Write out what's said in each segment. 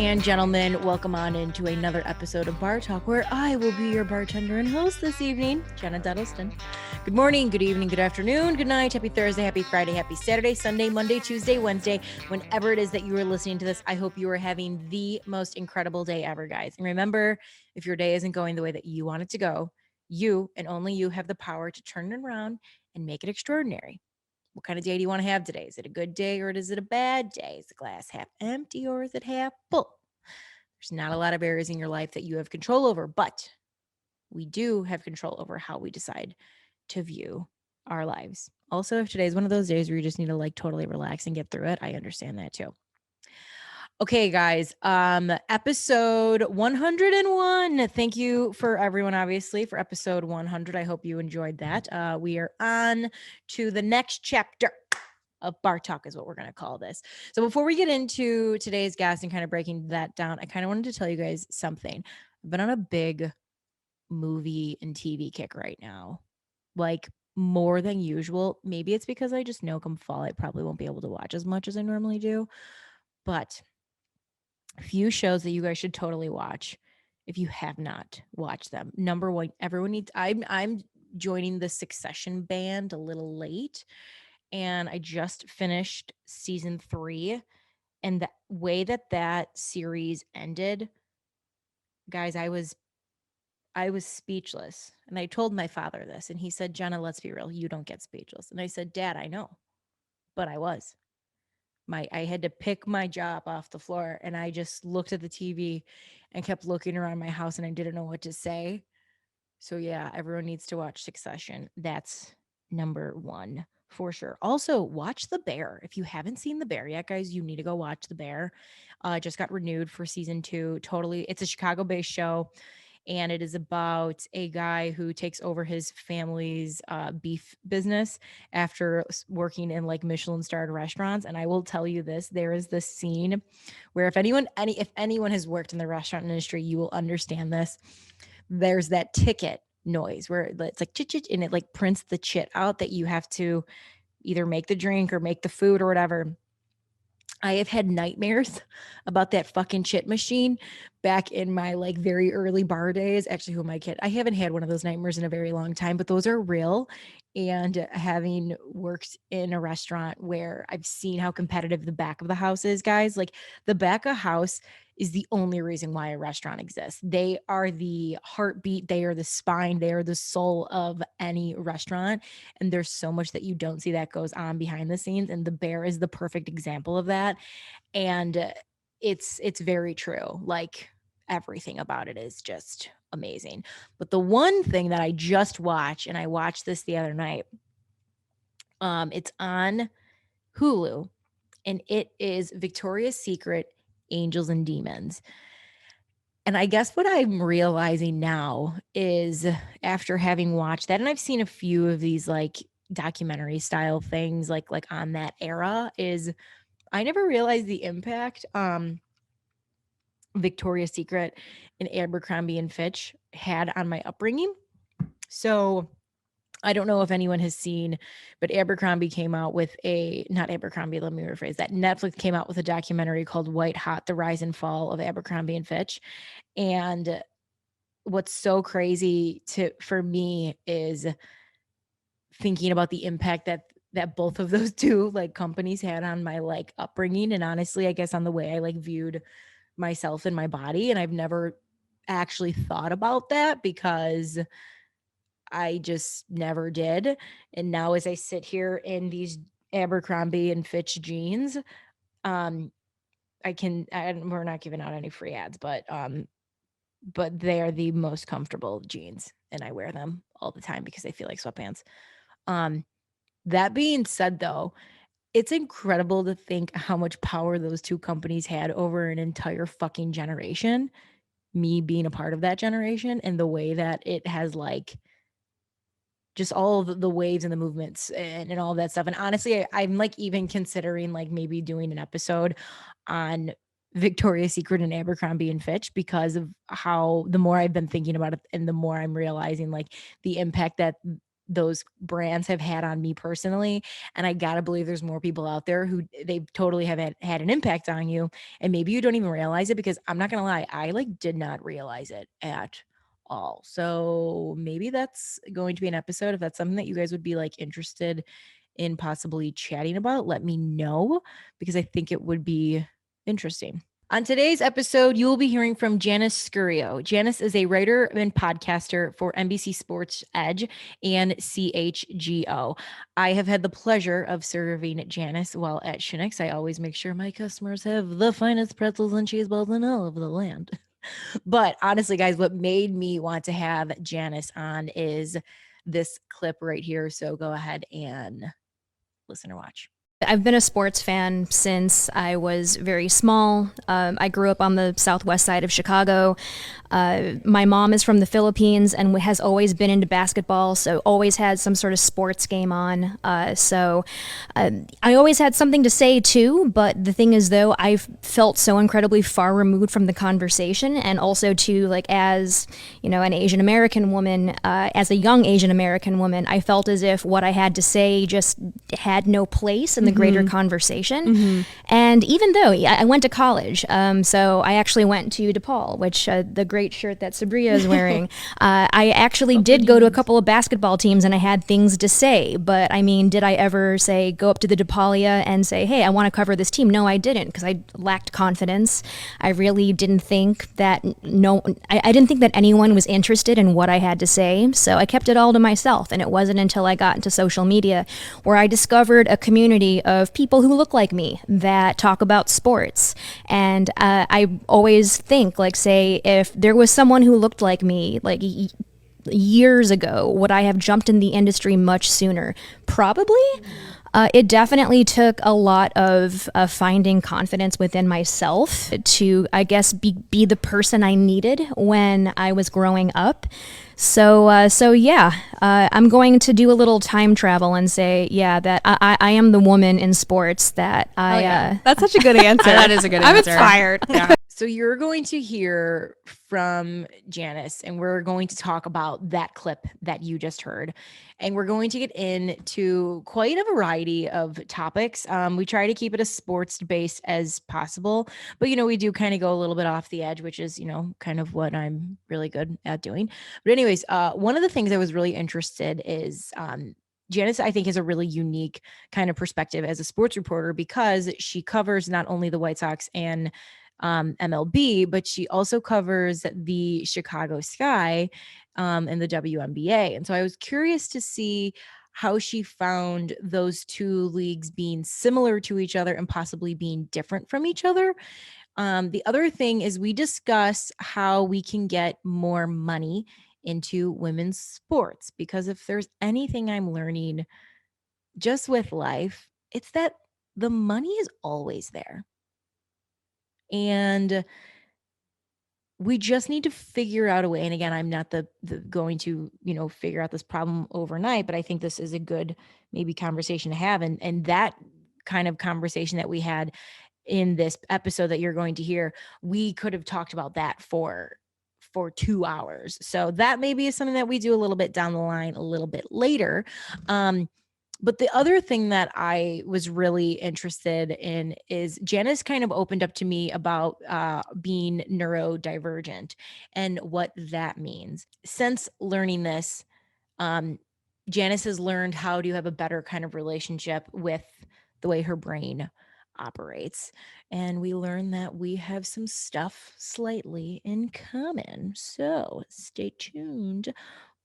and gentlemen, welcome on into another episode of Bar Talk, where I will be your bartender and host this evening, Jenna Duddleston. Good morning, good evening, good afternoon, good night, happy Thursday, happy Friday, happy Saturday, Sunday, Monday, Tuesday, Wednesday, whenever it is that you are listening to this. I hope you are having the most incredible day ever, guys. And remember, if your day isn't going the way that you want it to go, you and only you have the power to turn it around and make it extraordinary. What kind of day do you want to have today? Is it a good day or is it a bad day? Is the glass half empty or is it half full? There's not a lot of areas in your life that you have control over, but we do have control over how we decide to view our lives. Also, if today is one of those days where you just need to like totally relax and get through it, I understand that too. Okay, guys, episode 101. Thank you for everyone, obviously, for episode 100. I hope you enjoyed that. We are on to the next chapter of Bar Talk is what we're going to call this. So before we get into today's guest and kind of breaking that down, I kind of wanted to tell you guys something. I've been on a big movie and TV kick right now, like more than usual. Maybe it's because I just know come fall, I probably won't be able to watch as much as I normally do, but a few shows that you guys should totally watch if you have not watched them. Number one, everyone needs, I'm joining the Succession band a little late, and I just finished season 3, and the way that series ended, guys, I was speechless. And I told my father this, and he said, "Jenna, let's be real, you don't get speechless." And I said, "Dad, I know, but I was." I had to pick my jaw off the floor, and I just looked at the TV and kept looking around my house, and I didn't know what to say. So yeah, everyone needs to watch Succession. That's number 1 for sure. Also, watch The Bear. If you haven't seen The Bear yet, guys, you need to go watch The Bear. Just got renewed for season 2. Totally, it's a Chicago-based show, and it is about a guy who takes over his family's beef business after working in like Michelin-starred restaurants. And I will tell you this: there is this scene where if anyone has worked in the restaurant industry, you will understand this. There's that ticket noise where it's like chit chit, and it like prints the chit out that you have to either make the drink or make the food or whatever. I have had nightmares about that fucking chit machine back in my like very early bar days. Actually, who am I kidding? I haven't had one of those nightmares in a very long time, but those are real. And having worked in a restaurant where I've seen how competitive the back of the house is, guys, like the back of house is the only reason why a restaurant exists. They are the heartbeat, they are the spine, they are the soul of any restaurant. And there's so much that you don't see that goes on behind the scenes. And The Bear is the perfect example of that. And it's very true. Like everything about it is just amazing. But the one thing that I just watched, and I watched this the other night, it's on Hulu, and it is Victoria's Secret Angels and Demons. And I guess what I'm realizing now is after having watched that, and I've seen a few of these like documentary style things like on that era, is I never realized the impact Victoria's Secret and Abercrombie and Fitch had on my upbringing. So I don't know if anyone has seen, but Abercrombie came out with not Abercrombie, let me rephrase that. Netflix came out with a documentary called White Hot, The Rise and Fall of Abercrombie and Fitch. And what's so crazy for me is thinking about the impact that both of those two like companies had on my like upbringing, and honestly, I guess on the way I like viewed myself and my body. And I've never actually thought about that because I just never did. And now as I sit here in these Abercrombie and Fitch jeans, we're not giving out any free ads, but they are the most comfortable jeans, and I wear them all the time because I feel like sweatpants. That being said, though, it's incredible to think how much power those two companies had over an entire fucking generation. Me being a part of that generation, and the way that it has like just all of the waves and the movements and all of that stuff. And honestly, I'm like even considering like maybe doing an episode on Victoria's Secret and Abercrombie and Fitch, because of how the more I've been thinking about it and the more I'm realizing like the impact that those brands have had on me personally. And I gotta believe there's more people out there who they totally have had an impact on you. And maybe you don't even realize it, because I'm not gonna lie, I like did not realize it at all. So maybe that's going to be an episode. If that's something that you guys would be like interested in possibly chatting about, let me know, because I think it would be interesting. On today's episode, you will be hearing from Janice Scuriosa. Janice is a writer and podcaster for NBC Sports Edge and CHGO. I have had the pleasure of serving Janice while at Shinix. I always make sure my customers have the finest pretzels and cheese balls in all of the land. But honestly, guys, what made me want to have Janice on is this clip right here. So go ahead and listen or watch. I've been a sports fan since I was very small. I grew up on the southwest side of Chicago. My mom is from the Philippines and has always been into basketball, so always had some sort of sports game on. So I always had something to say too, but the thing is, though, I've felt so incredibly far removed from the conversation, and also too, like, as, you know, an Asian American woman, as a young Asian American woman, I felt as if what I had to say just had no place in the greater conversation. And even though I went to college, so I actually went to DePaul, which the great shirt that Sabria is wearing, I actually did go to a couple of basketball teams and I had things to say. But I mean, did I ever say, go up to the DePaulia and say, hey, I want to cover this team? No, I didn't, because I lacked confidence. I really didn't think that, I didn't think that anyone was interested in what I had to say. So I kept it all to myself. And it wasn't until I got into social media where I discovered a community of people who look like me that talk about sports. And I always think, like, say, if there was someone who looked like me, like years ago, would I have jumped in the industry much sooner? Probably. It definitely took a lot of finding confidence within myself to, I guess, be the person I needed when I was growing up. So yeah, I'm going to do a little time travel and say, yeah, that I am the woman in sports that I. That's such a good answer. That is a good answer. I'm inspired. Yeah. So you're going to hear from Janice, and we're going to talk about that clip that you just heard. And we're going to get into quite a variety of topics. We try to keep it as sports-based as possible, but, you know, we do kind of go a little bit off the edge, which is, you know, kind of what I'm really good at doing. But anyways, one of the things I was really interested is Janice, I think, has a really unique kind of perspective as a sports reporter, because she covers not only the White Sox and MLB, but she also covers the Chicago Sky and the WNBA. And so I was curious to see how she found those two leagues being similar to each other and possibly being different from each other. The other thing is we discuss how we can get more money into women's sports, because if there's anything I'm learning just with life, it's that the money is always there. And we just need to figure out a way. And again, I'm not the going to, you know, figure out this problem overnight, but I think this is a good maybe conversation to have. And that kind of conversation that we had in this episode that you're going to hear, we could have talked about that for 2 hours. So that maybe is something that we do a little bit down the line, a little bit later. But the other thing that I was really interested in is Janice kind of opened up to me about being neurodivergent and what that means. Since learning this, Janice has learned how to have a better kind of relationship with the way her brain operates. And we learned that we have some stuff slightly in common. So stay tuned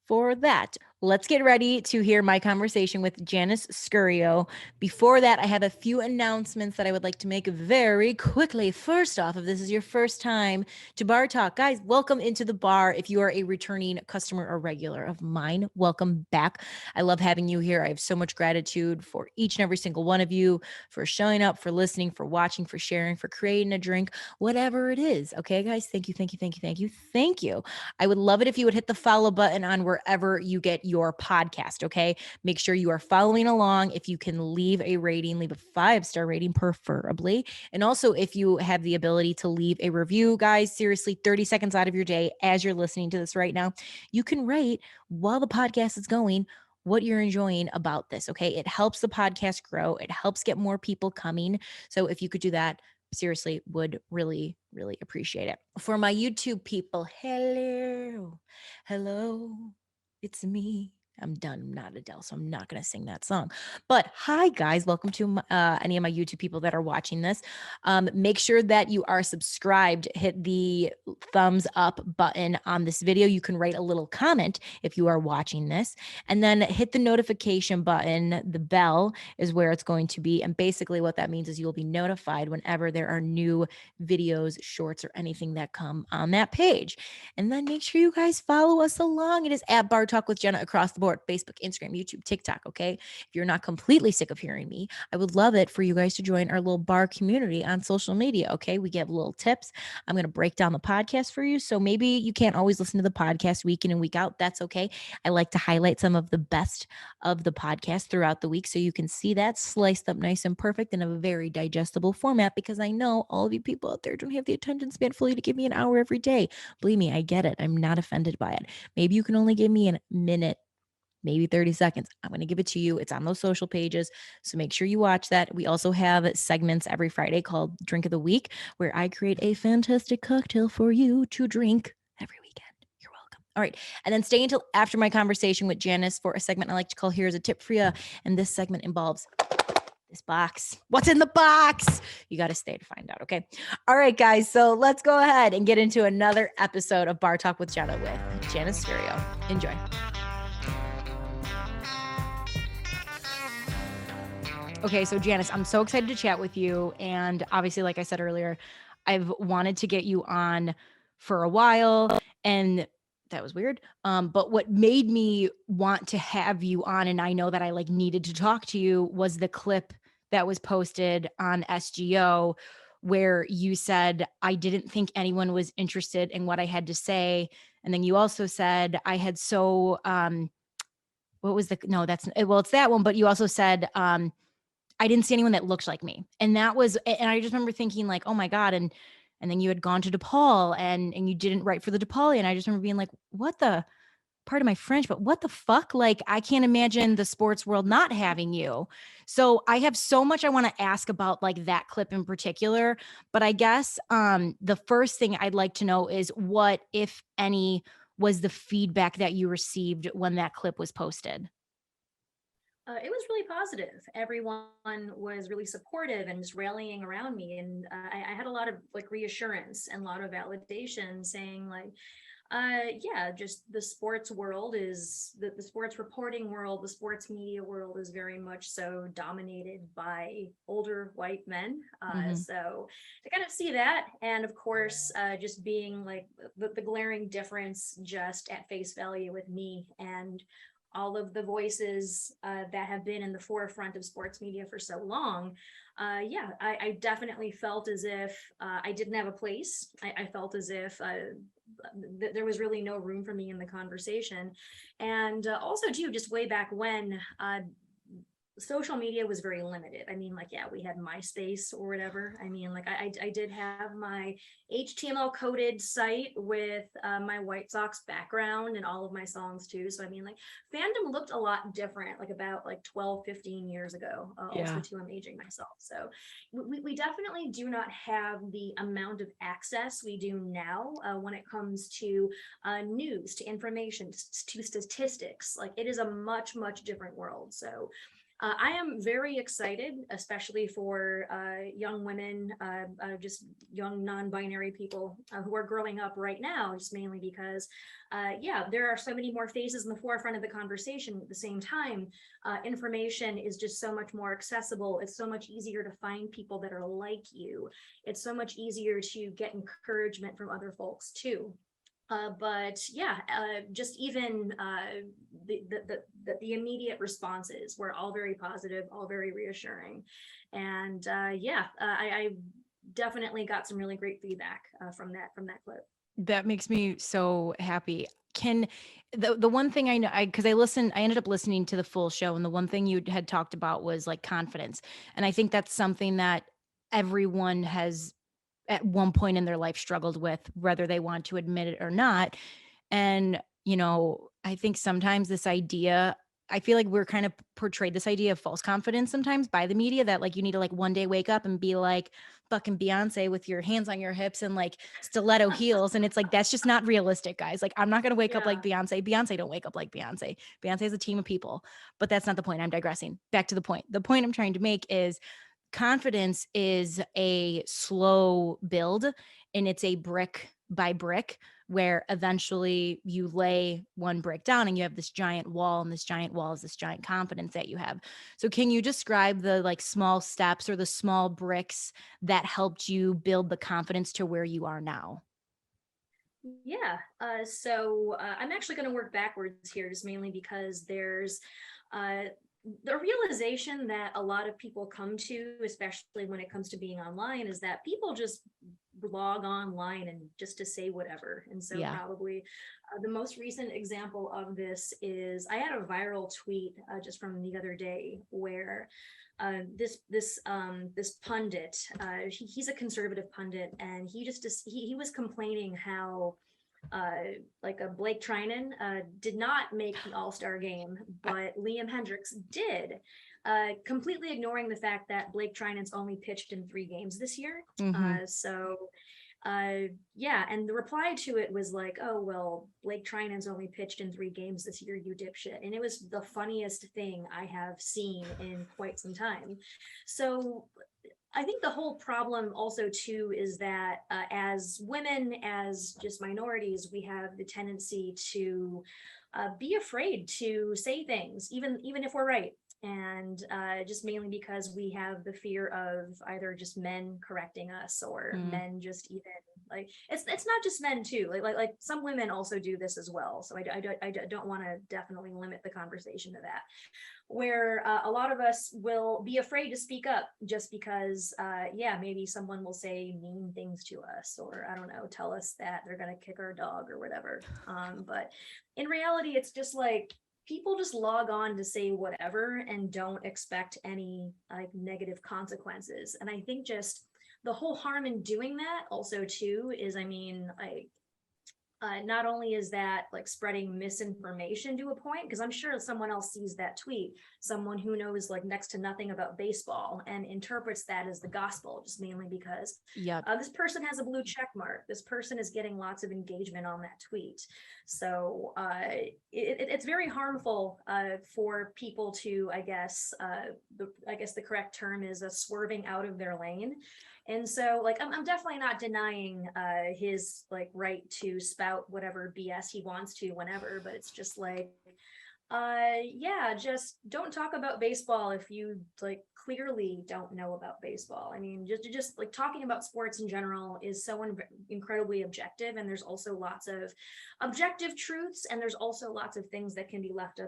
for that. Let's get ready to hear my conversation with Janice Scuriosa. Before that, I have a few announcements that I would like to make very quickly. First off, if this is your first time to Bar Talk, guys, welcome into the bar. If you are a returning customer or regular of mine, welcome back. I love having you here. I have so much gratitude for each and every single one of you for showing up, for listening, for watching, for sharing, for creating a drink, whatever it is. Okay, guys, thank you, thank you, thank you, thank you, thank you. I would love it if you would hit the follow button on wherever you get your podcast. Okay. Make sure you are following along. If you can leave a rating, leave a 5-star rating, preferably. And also, if you have the ability to leave a review, guys, seriously, 30 seconds out of your day as you're listening to this right now, you can rate while the podcast is going what you're enjoying about this. Okay. It helps the podcast grow. It helps get more people coming. So if you could do that, seriously, would really, really appreciate it. For my YouTube people, hello, it's me. I'm done. I'm not Adele, so I'm not going to sing that song. But hi, guys. Welcome to any of my YouTube people that are watching this. Make sure that you are subscribed. Hit the thumbs up button on this video. You can write a little comment if you are watching this. And then hit the notification button. The bell is where it's going to be. And basically what that means is you'll be notified whenever there are new videos, shorts, or anything that come on that page. And then make sure you guys follow us along. It is at Bar Talk with Jenna across the board: Facebook, Instagram, YouTube, TikTok. Okay. If you're not completely sick of hearing me, I would love it for you guys to join our little bar community on social media. Okay. We give little tips. I'm going to break down the podcast for you. So maybe you can't always listen to the podcast week in and week out. That's okay. I like to highlight some of the best of the podcast throughout the week so you can see that sliced up nice and perfect in a very digestible format, because I know all of you people out there don't have the attention span fully to give me an hour every day. Believe me, I get it. I'm not offended by it. Maybe you can only give me a minute, maybe 30 seconds. I'm going to give it to you. It's on those social pages. So make sure you watch that. We also have segments every Friday called Drink of the Week, where I create a fantastic cocktail for you to drink every weekend. You're welcome. All right. And then stay until after my conversation with Janice for a segment I like to call Here's a Tip for You. And this segment involves this box. What's in the box? You got to stay to find out. Okay. All right, guys. So let's go ahead and get into another episode of Bar Talk with Jenna with Janice Scuriosa. Enjoy. Okay, so Janice, I'm so excited to chat with you. And obviously, like I said earlier, I've wanted to get you on for a while, and that was weird. But what made me want to have you on, and I know that I like needed to talk to you, was the clip that was posted on SGO where you said, I didn't think anyone was interested in what I had to say. And then you also said I had so, what was the, no, that's, well, it's that one, but you also said, I didn't see anyone that looked like me. And that was, and I just remember thinking like, oh my God. And then you had gone to DePaul and you didn't write for the DePaul. And I just remember being like, what the, pardon my French, but what the fuck? Like, I can't imagine the sports world not having you. So I have so much I want to ask about like that clip in particular. But I guess the first thing I'd like to know is what, if any, was the feedback that you received when that clip was posted? It was really positive. Everyone was really supportive and just rallying around me. And I had a lot of like reassurance and a lot of validation saying like, yeah, just the sports world is the sports reporting world, the sports media world is very much so dominated by older white men. So to kind of see that, and of course, just being like the glaring difference just at face value with me and all of the voices that have been in the forefront of sports media for so long. Yeah, I definitely felt as if I didn't have a place. I felt as if there was really no room for me in the conversation. And also too, just way back when social media was very limited. I mean, like, yeah, we had MySpace or whatever. I mean, like I did have my HTML coded site with my White Sox background and all of my songs too. So I mean, like, fandom looked a lot different like about like 12, 15 years ago. Also too, I'm aging myself. So we definitely do not have the amount of access we do now when it comes to news, to information, to statistics. Like, it is a much, much different world. So I am very excited, especially for young women, just young non-binary people who are growing up right now, just mainly because, yeah, there are so many more faces in the forefront of the conversation. At the same time, information is just so much more accessible. It's so much easier to find people that are like you. It's so much easier to get encouragement from other folks too. But yeah, just even the immediate responses were all very positive, all very reassuring, and yeah, I definitely got some really great feedback from that clip. That makes me so happy. Can the one thing I know, because I ended up listening to the full show, and the one thing you had talked about was like confidence, and I think that's something that everyone has at one point in their life struggled with, whether they want to admit it or not. And, I think sometimes this idea, I feel like we're kind of portrayed this idea of false confidence sometimes by the media, that like you need to like one day wake up and be like fucking Beyonce with your hands on your hips and like stiletto heels. And it's like, that's just not realistic, guys. Like, I'm not going to wake up like Beyonce. Beyonce don't wake up like Beyonce. Beyonce is a team of people, but that's not the point. I'm digressing. Back to the point. The point I'm trying to make is confidence is a slow build, and it's a brick by brick, where eventually you lay one brick down and you have this giant wall, and this giant wall is this giant confidence that you have. So can you describe the like small steps or the small bricks that helped you build the confidence to where you are now? Yeah. So I'm actually going to work backwards here, just mainly because there's uh, the realization that a lot of people come to, especially when it comes to being online, is that people just log online and just to say whatever. And so Yeah. probably the most recent example of this is I had a viral tweet just from the other day where this pundit, he's a conservative pundit, and he was complaining how like a Blake Trinan did not make the All-Star game, but Liam Hendricks did, completely ignoring the fact that Blake Trinan's only pitched in 3 games this year. Mm-hmm. Yeah, and the reply to it was like, oh, well, Blake Trinan's only pitched in 3 games this year, you dipshit. And it was the funniest thing I have seen in quite some time. So I think the whole problem also too is that as women, as just minorities, we have the tendency to be afraid to say things, even if we're right. And just mainly because we have the fear of either just men correcting us or men just even like it's not just men too, like some women also do this as well. So I don't want to definitely limit the conversation to that, where a lot of us will be afraid to speak up just because yeah, maybe someone will say mean things to us, or I don't know, tell us that they're going to kick our dog or whatever. But in reality, it's just like people just log on to say whatever and don't expect any like negative consequences. And I think just the whole harm in doing that also too is, I mean, like not only is that like spreading misinformation to a point, because I'm sure someone else sees that tweet, someone who knows like next to nothing about baseball, and interprets that as the gospel, just mainly because Yep. this person has a blue check mark. This person is getting lots of engagement on that tweet. So it's very harmful for people to, I guess the correct term is a swerving out of their lane. And so like I'm definitely not denying his like right to spout whatever BS he wants to whenever, but it's just like yeah, just don't talk about baseball if you like clearly don't know about baseball. I mean, just like talking about sports in general is so incredibly objective, and there's also lots of objective truths, and there's also lots of things that can be left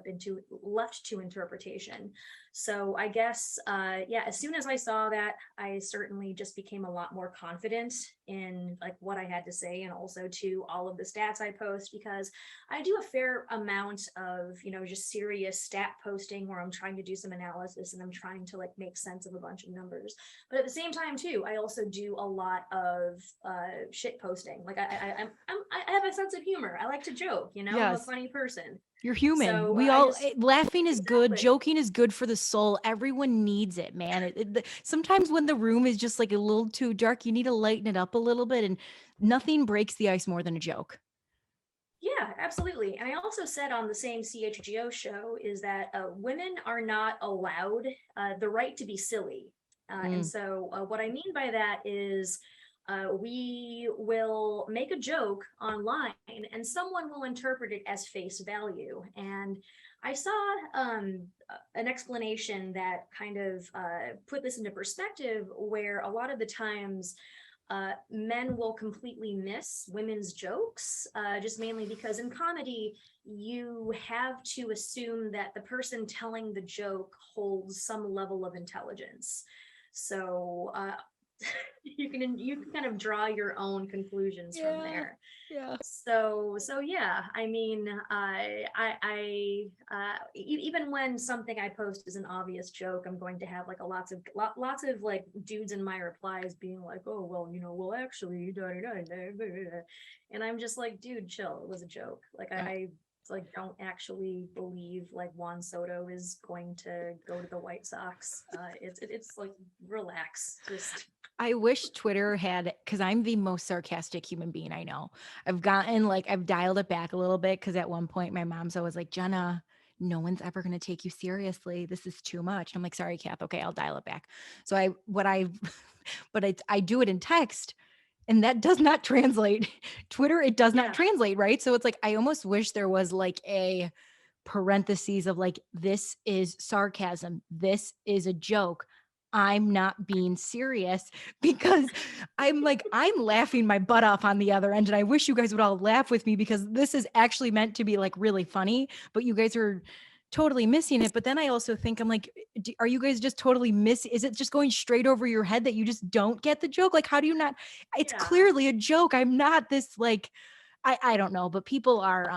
to interpretation. So I guess yeah, as soon as I saw that, I certainly just became a lot more confident in like what I had to say, and also to all of the stats I post, because I do a fair amount of, you know, just serious stat posting where I'm trying to do some analysis and I'm trying to like make sense of a bunch of numbers. But at the same time too, I also do a lot of shit posting. Like I have a sense of humor. I like to joke, you know, I'm a Yes. funny person. You're human. So We I all just laughing is good. exactly. Joking is good for the soul. Everyone needs it, man. Sometimes when the room is just like a little too dark, you need to lighten it up a little bit, and nothing breaks the ice more than a joke. Yeah, absolutely. And I also said on the same CHGO show is that women are not allowed the right to be silly. And Mm. so what I mean by that is we will make a joke online and someone will interpret it as face value. And I saw an explanation that kind of put this into perspective, where a lot of the times men will completely miss women's jokes, just mainly because in comedy, you have to assume that the person telling the joke holds some level of intelligence. So you can kind of draw your own conclusions from Yeah. there. Yeah. So yeah, I mean, even when something I post is an obvious joke, I'm going to have like lots of like dudes in my replies being like, oh well, you know, well actually, da, da, da, da, da, da. And I'm just like, dude, chill, it was a joke. Like Uh, like don't actually believe like Juan Soto is going to go to the White Sox. It's like relax, just I wish Twitter had, because I'm the most sarcastic human being I know. I've gotten like, I've dialed it back a little bit because at one point my mom's always like, Jenna, no one's ever going to take you seriously. This is too much. I'm like, sorry, Kath. Okay, I'll dial it back. So I do it in text and that does not translate. Twitter, it does not yeah, translate, right? So it's like, I almost wish there was like a parentheses of like, this is sarcasm. This is a joke. I'm not being serious because I'm like, I'm laughing my butt off on the other end. And I wish you guys would all laugh with me because this is actually meant to be like really funny, but you guys are totally missing it. But then I also think, I'm like, are you guys just totally missing? Is it just going straight over your head that you just don't get the joke? Like, how do you not? It's yeah. clearly a joke. I'm not this like, I don't know, but people are,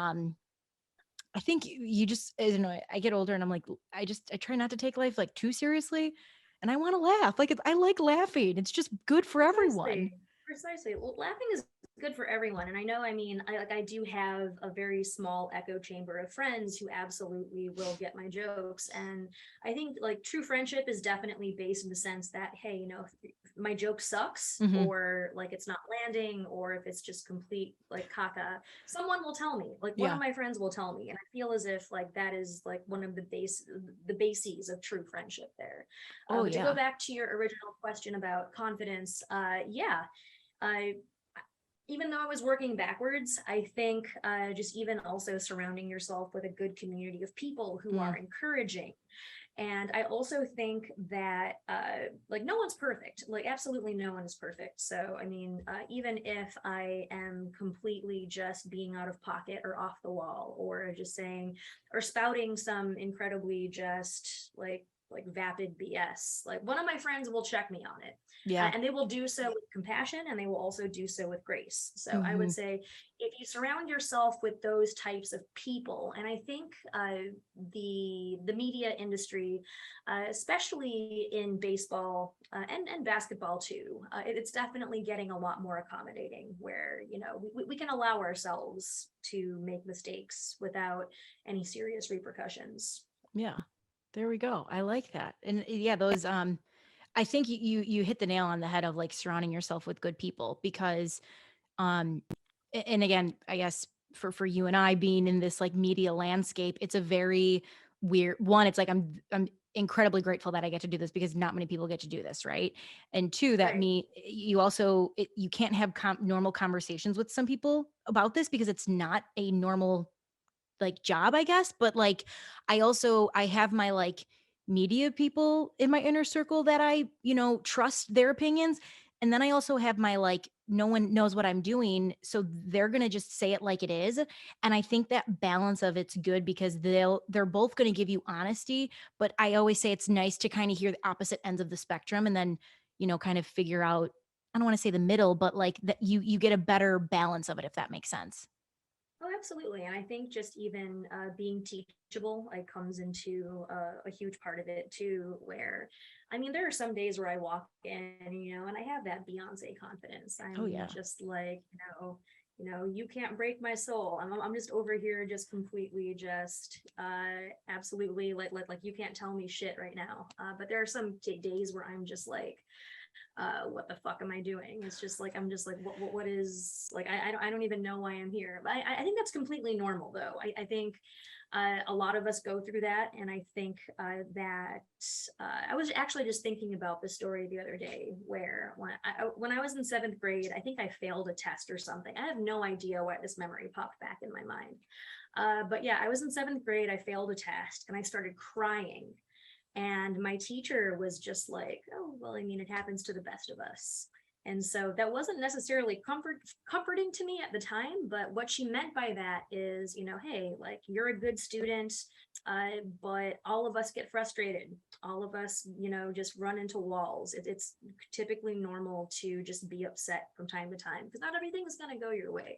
I think you just, I don't know, I get older and I'm like, I try not to take life like too seriously and I want to laugh. Like I like laughing. It's just good for everyone. Precisely. Precisely. Well, laughing is good for everyone. And I know, I mean, I do have a very small echo chamber of friends who absolutely will get my jokes. And I think like true friendship is definitely based in the sense that, hey, you know, if my joke sucks Mhm. or like it's not landing or if it's just complete like caca, someone will tell me. Like one of Yeah. my friends will tell me. And I feel as if like that is like one of the bases of true friendship there. Oh But to go yeah. back to your original question about confidence, yeah, I even though I was working backwards, I think just even also surrounding yourself with a good community of people who Mm. are encouraging. And I also think that like no one's perfect, like absolutely no one is perfect. So I mean, even if I am completely just being out of pocket or off the wall, or just saying or spouting some incredibly just like vapid BS, like one of my friends will check me on it, Yeah. and they will do so with compassion and they will also do so with grace. So I would Mhm. say if you surround yourself with those types of people, and I think the media industry, especially in baseball and basketball too, it's definitely getting a lot more accommodating where you know we can allow ourselves to make mistakes without any serious repercussions. Yeah. There we go. I like that. And yeah, those I think you hit the nail on the head of like surrounding yourself with good people because um and again, I guess for you and I being in this like media landscape, it's a very weird one. It's like I'm incredibly grateful that I get to do this because not many people get to do this, right? And two, that Right. me you also you can't have normal conversations with some people about this because it's not a normal like job, I guess. But like I have my like media people in my inner circle that I, trust their opinions. And then I also have my like no one knows what I'm doing, so they're going to just say it like it is. And I think that balance of it's good because they're both going to give you honesty, but I always say it's nice to kind of hear the opposite ends of the spectrum and then, kind of figure out, I don't want to say the middle, but like that you get a better balance of it if that makes sense. Oh, absolutely. And I think just even being teachable like comes into a huge part of it too, where I mean, there are some days where I walk in, you know, and I have that Beyonce confidence. Oh I'm yeah. just like, you can't break my soul. I'm just over here, just completely, just absolutely like you can't tell me shit right now. But there are some days where I'm just like, what the fuck am I doing? It's just like I'm just like what is like I don't even know why I'm here. But I think that's completely normal though. I think a lot of us go through that, and I think that I was actually just thinking about the story the other day where when I was in seventh grade, I think I failed a test or something. I have no idea why this memory popped back in my mind. But yeah, I was in seventh grade. I failed a test, and I started crying, and my teacher was just like, oh, well, I mean, it happens to the best of us. And so that wasn't necessarily comforting to me at the time, but what she meant by that is, hey, like you're a good student, but all of us get frustrated. All of us, just run into walls. It's typically normal to just be upset from time to time because not everything is going to go your way.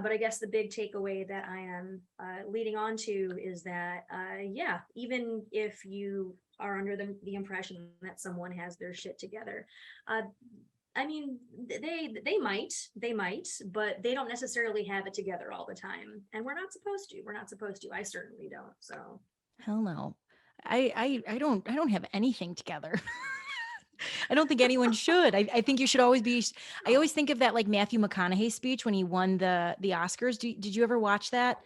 But I guess the big takeaway that I am leading on to is that, yeah, even if you are under the impression that someone has their shit together, uh, I mean, they might, but they don't necessarily have it together all the time, and we're not supposed to. We're not supposed to. I certainly don't. So Hell no. I don't have anything together. I don't think anyone should. I think you should always be. I always think of that like Matthew McConaughey speech when he won the Oscars. Did you ever watch that?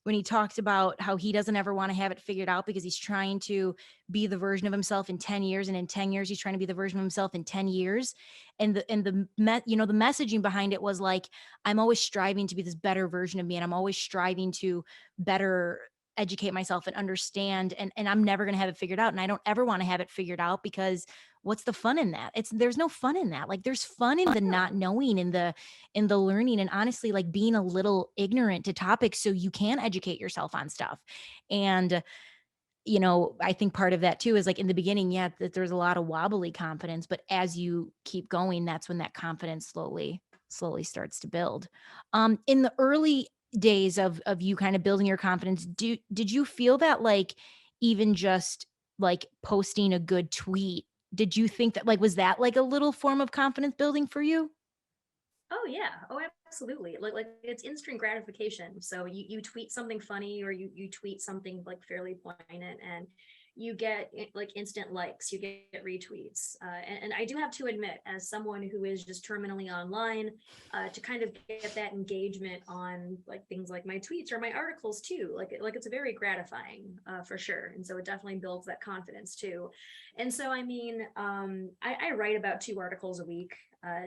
When he talked about how he doesn't ever want to have it figured out because he's trying to be the version of himself in 10 years, and in 10 years he's trying to be the version of himself in 10 years. And the messaging behind it was like, I'm always striving to be this better version of me, and I'm always striving to better educate myself and understand, and I'm never going to have it figured out, and I don't ever want to have it figured out because what's the fun in that? There's no fun in that. Like there's fun in the not knowing, in the learning, and honestly like being a little ignorant to topics so you can educate yourself on stuff. And I think part of that too is like in the beginning, yeah, that there's a lot of wobbly confidence, but as you keep going, that's when that confidence slowly starts to build. In the early days of you kind of building your confidence, did you feel that like even just like posting a good tweet, did you think that like was that like a little form of confidence building for you? oh yeah, oh absolutely. Like it's instant gratification. So you tweet something funny, or you tweet something like fairly poignant, and you get like instant likes, you get retweets. And I do have to admit, as someone who is just terminally online, to kind of get that engagement on like things like my tweets or my articles too, like it's very gratifying, for sure. And so it definitely builds that confidence too. And so I mean, I write about 2 articles a week.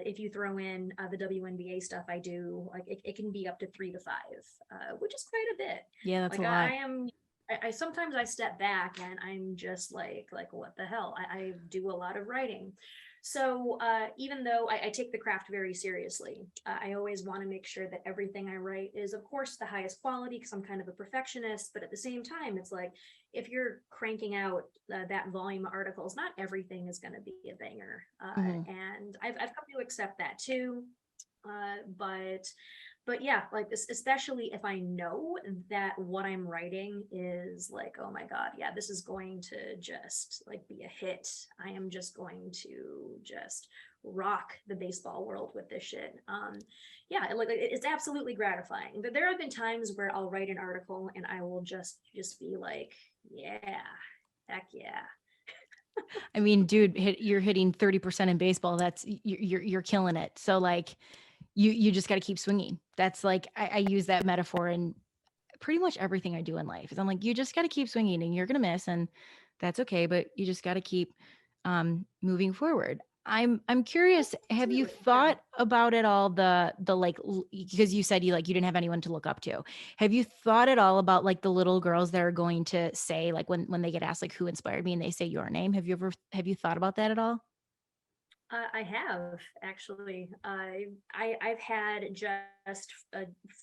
If you throw in the WNBA stuff I do, like it can be up to 3 to 5, which is quite a bit. Yeah, that's Like a lot. I sometimes I step back and I'm just like what the hell? I do a lot of writing. So even though I take the craft very seriously, I always want to make sure that everything I write is, of course, the highest quality because I'm kind of a perfectionist. But at the same time, it's like if you're cranking out that volume of articles, not everything is going to be a banger. Mhm. And I've come to accept that too. But yeah, like this, especially if I know that what I'm writing is like, oh my God, yeah, this is going to just like be a hit. I am just going to just rock the baseball world with this shit. Yeah, it's absolutely gratifying. But there have been times where I'll write an article and I will just be like, yeah, heck yeah. I mean, dude, you're hitting 30% in baseball. That's you're killing it. So like you just got to keep swinging. That's like I use that metaphor in pretty much everything I do in life. Is I'm like, you just got to keep swinging, and you're gonna miss, and that's okay. But you just got to keep moving forward. I'm curious. Have you Absolutely, yeah. thought about it all? The like because you said you didn't have anyone to look up to. Have you thought at all about like the little girls that are going to say like when they get asked like who inspired me and they say your name? Have you thought about that at all? I have actually. I've had just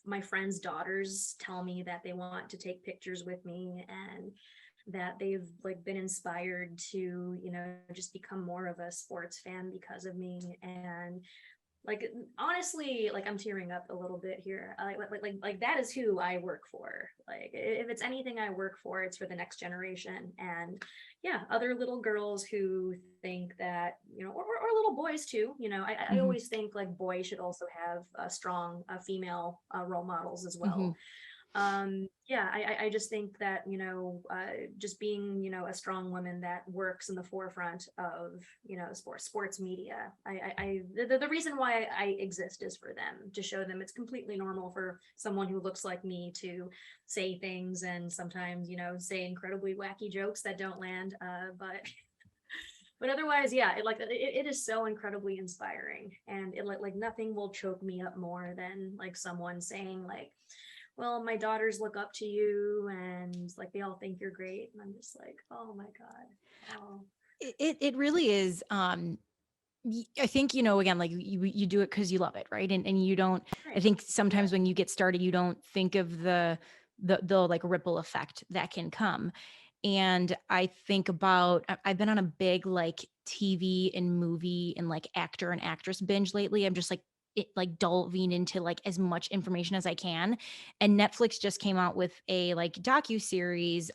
my friends' daughters tell me that they want to take pictures with me, and that they've like been inspired to, just become more of a sports fan because of me. And like honestly, like I'm tearing up a little bit here. Like that is who I work for. Like if it's anything I work for, it's for the next generation. And yeah, other little girls who think that, or little boys too. I Hmm. always think like boys should also have strong female role models as Hmm. well. Yeah, I just think that, just being, a strong woman that works in the forefront of, sports media. The reason why I exist is for them, to show them it's completely normal for someone who looks like me to say things, and sometimes, say incredibly wacky jokes that don't land. But but otherwise, yeah, it is so incredibly inspiring. And it like nothing will choke me up more than like someone saying like, well, my daughters look up to you, and like they all think you're great. And I'm just like, oh my God. Oh, It really is. I think, again, like you do it because you love it, right? And you don't, I right. think Yeah. sometimes when you get started, you don't think of the like ripple effect that can come. And I think about, I've been on a big like TV and movie and like actor and actress binge lately. I'm just like, like delving into like as much information as I can. And Netflix just came out with a like docu series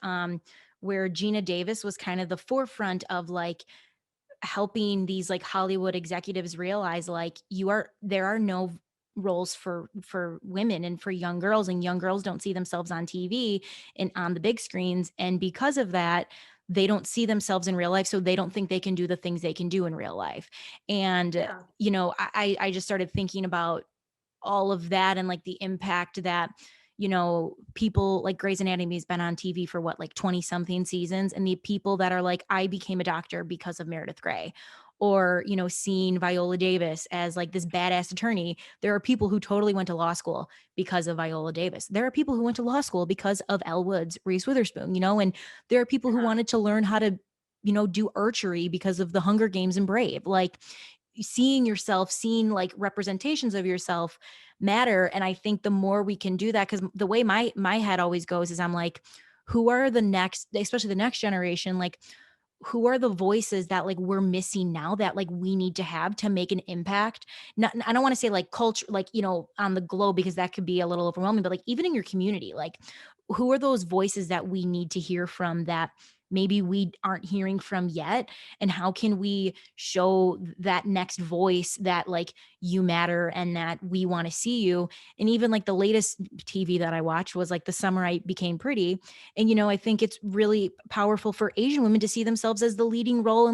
where Gina Davis was kind of the forefront of like helping these like Hollywood executives realize like there are no roles for women and for young girls, and young girls don't see themselves on TV and on the big screens, and because of that they don't see themselves in real life, so they don't think they can do the things they can do in real life. And Yeah. you know, I just started thinking about all of that and like the impact that, you know, people like Grey's Anatomy has been on TV for what, like 20 something seasons, and the people that are like, I became a doctor because of Meredith Grey, or, you know, seeing Viola Davis as like this badass attorney. There are people who totally went to law school because of Viola Davis. There are people who went to law school because of Elle Woods, Reese Witherspoon, you know, and there are people who Yeah. wanted to learn how to, you know, do archery because of the Hunger Games and Brave. Like, seeing yourself, seeing like representations of yourself matter. And I think the more we can do that, because the way my head always goes is I'm like, who are the next, especially the next generation, like who are the voices that like we're missing now that like we need to have to make an impact? Not, I don't want to say like culture, like, you know, on the globe, because that could be a little overwhelming, but like even in your community, like who are those voices that we need to hear from that maybe we aren't hearing from yet? And how can we show that next voice that like you matter and that we want to see you? And even like the latest TV that I watched was like The Summer I Became Pretty. And, you know, I think it's really powerful for Asian women to see themselves as the leading role in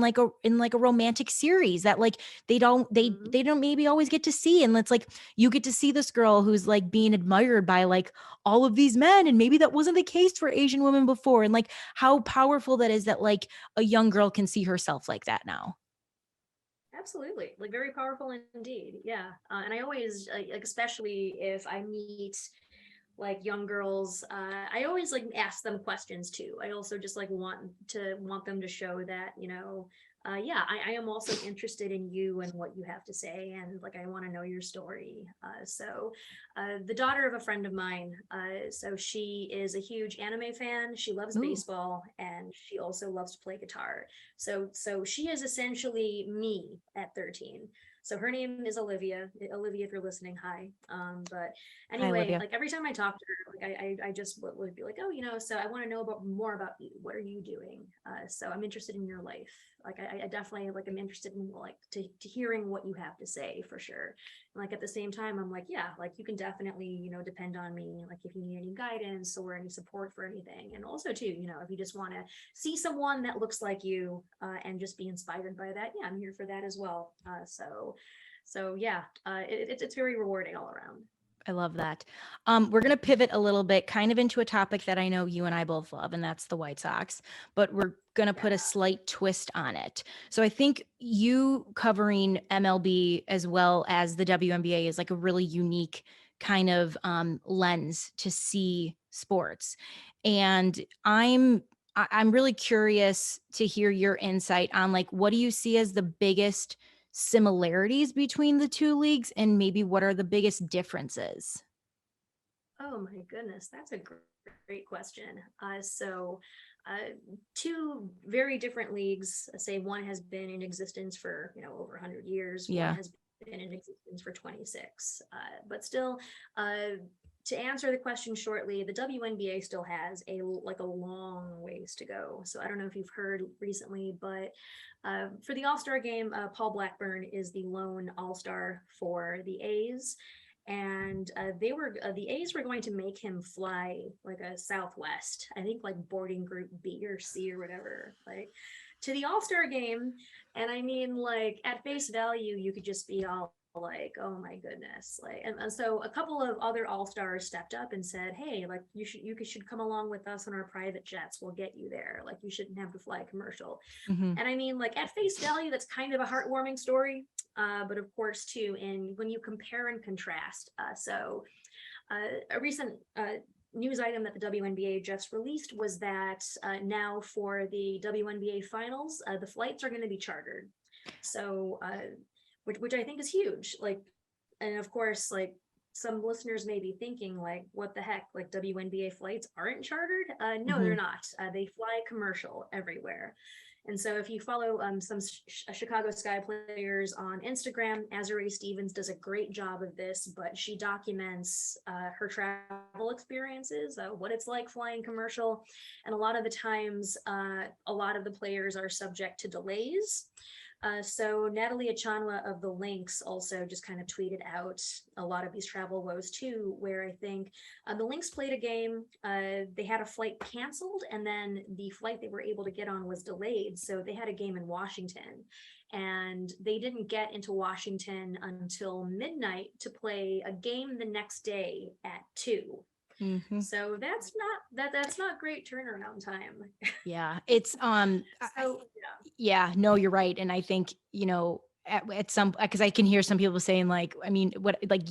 like a romantic series that like Mhm. they don't maybe always get to see. And it's like you get to see this girl who's like being admired by like all of these men, and maybe that wasn't the case for Asian women before, and like how powerful that is that like a young girl can see herself like that now. Absolutely, like very powerful indeed. Yeah, and I always like, especially if I meet like young girls, I always like ask them questions too. I also just like want them to show that, you know, yeah, I am also interested in you and what you have to say, and like I want to know your story. The daughter of a friend of mine, so she is a huge anime fan. She loves Ooh, baseball and she also loves to play guitar. So she is essentially me at 13. So her name is Olivia. Olivia, if you're listening, hi. But hi anyway, Olivia. like every time I talk to her, like I just would be like, oh, you know, so I want to know about more about you. What are you doing? So I'm interested in your life. Like I definitely like I'm interested in like to hearing what you have to say for sure. And like at the same time, I'm like, yeah, like you can definitely, you know, depend on me. Like if you need any guidance or any support for anything. And also too, you know, if you just want to see someone that looks like you and just be inspired by that, yeah, I'm here for that as well. So yeah, it's very rewarding all around. I love that. We're going to pivot a little bit kind of into a topic that I know you and I both love, and that's the White Sox, but we're going to put a Yeah. slight twist on it. So I think you covering MLB as well as the WNBA is like a really unique kind of lens to see sports. And I'm really curious to hear your insight on like what do you see as the biggest similarities between the two leagues, and maybe what are the biggest differences? Oh my goodness, that's a great question. Two very different leagues. Say one has been in existence for, you know, over 100 years. One Yeah. has been in existence for 26. But still, uh, to answer the question shortly, the WNBA still has a long ways to go. So I don't know if you've heard recently, but for the All Star game, Paul Blackburn is the lone All Star for the A's, and the A's were going to make him fly like a Southwest, I think like boarding group B or C or whatever, like to the All-Star game. And I mean, like at face value, you could just be all like, oh my goodness, like, and so a couple of other all-stars stepped up and said, hey, like you should come along with us on our private jets, we'll get you there, like you shouldn't have to fly commercial. Hmm. And I mean, like at face value, that's kind of a heartwarming story. But of course, too, and when you compare and contrast, a recent news item that the WNBA just released was that now for the WNBA finals, the flights are going to be chartered. So, which I think is huge. Like, and of course, like some listeners may be thinking, like, what the heck? Like WNBA flights aren't chartered? No, Hmm. they're not. They fly commercial everywhere. And so if you follow some Chicago Sky players on Instagram, Azuree Stevens does a great job of this, but she documents her travel experiences, what it's like flying commercial. And a lot of the times, a lot of the players are subject to delays. So Natalie Achanwa of the Lynx also just kind of tweeted out a lot of these travel woes too, where I think the Lynx played a game, they had a flight canceled, and then the flight they were able to get on was delayed. So they had a game in Washington, and they didn't get into Washington until midnight to play a game the next day at 2. Mhm. So that's not great turnaround time. Yeah, it's So yeah, no, you're right. And I think, at some, because I can hear some people saying like, I mean, what, like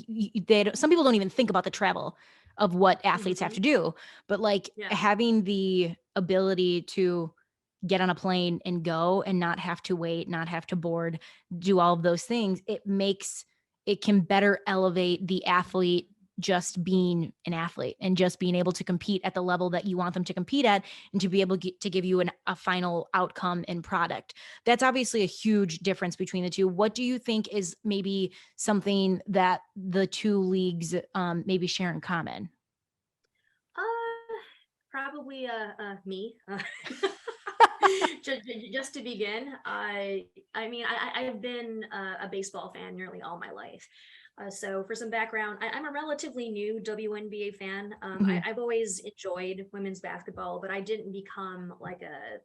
they don't, some people don't even think about the travel of what athletes have to mhm, do, but like yeah, having the ability to get on a plane and go and not have to wait, not have to board, do all of those things, it can better elevate the athlete just being an athlete and just being able to compete at the level that you want them to compete at and to be able to give you a final outcome and product. That's obviously a huge difference between the two. What do you think is maybe something that the two leagues maybe share in common? uh, probably me. Just to begin, I mean I've been a baseball fan nearly all my life. So for some background, I'm a relatively new WNBA fan. Mhm. I've always enjoyed women's basketball, but I didn't become like a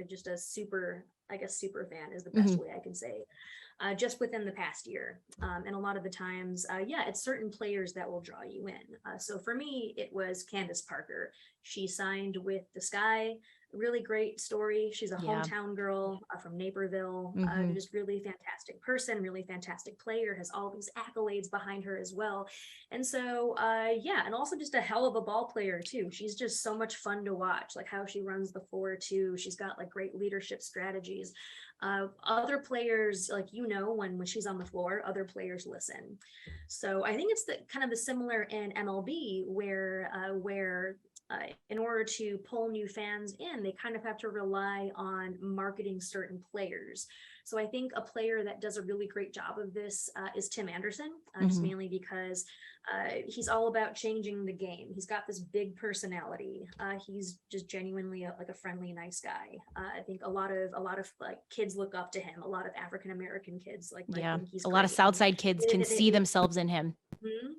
just a super, I guess super fan is the best Mhm. way I can say. Just within the past year, and a lot of the times, yeah, it's certain players that will draw you in. So for me, it was Candace Parker. She signed with the Sky. Really great story. She's a Yeah. hometown girl from Naperville. Mhm. Just really fantastic person, really fantastic player. Has all these accolades behind her as well. And so, yeah, and also just a hell of a ball player too. She's just so much fun to watch, like how she runs the floor too. She's got like great leadership strategies. Other players, like when she's on the floor, other players listen. So I think it's the kind of the similar in MLB where in order to pull new fans in, they kind of have to rely on marketing certain players. So I think a player that does a really great job of this is Tim Anderson, just Mhm. mainly because he's all about changing the game. He's got this big personality. He's just genuinely like a friendly, nice guy. I think a lot of like kids look up to him. A lot of African American kids like Yeah. think he's A lot of great, and Southside kids can see themselves in him. Mhm.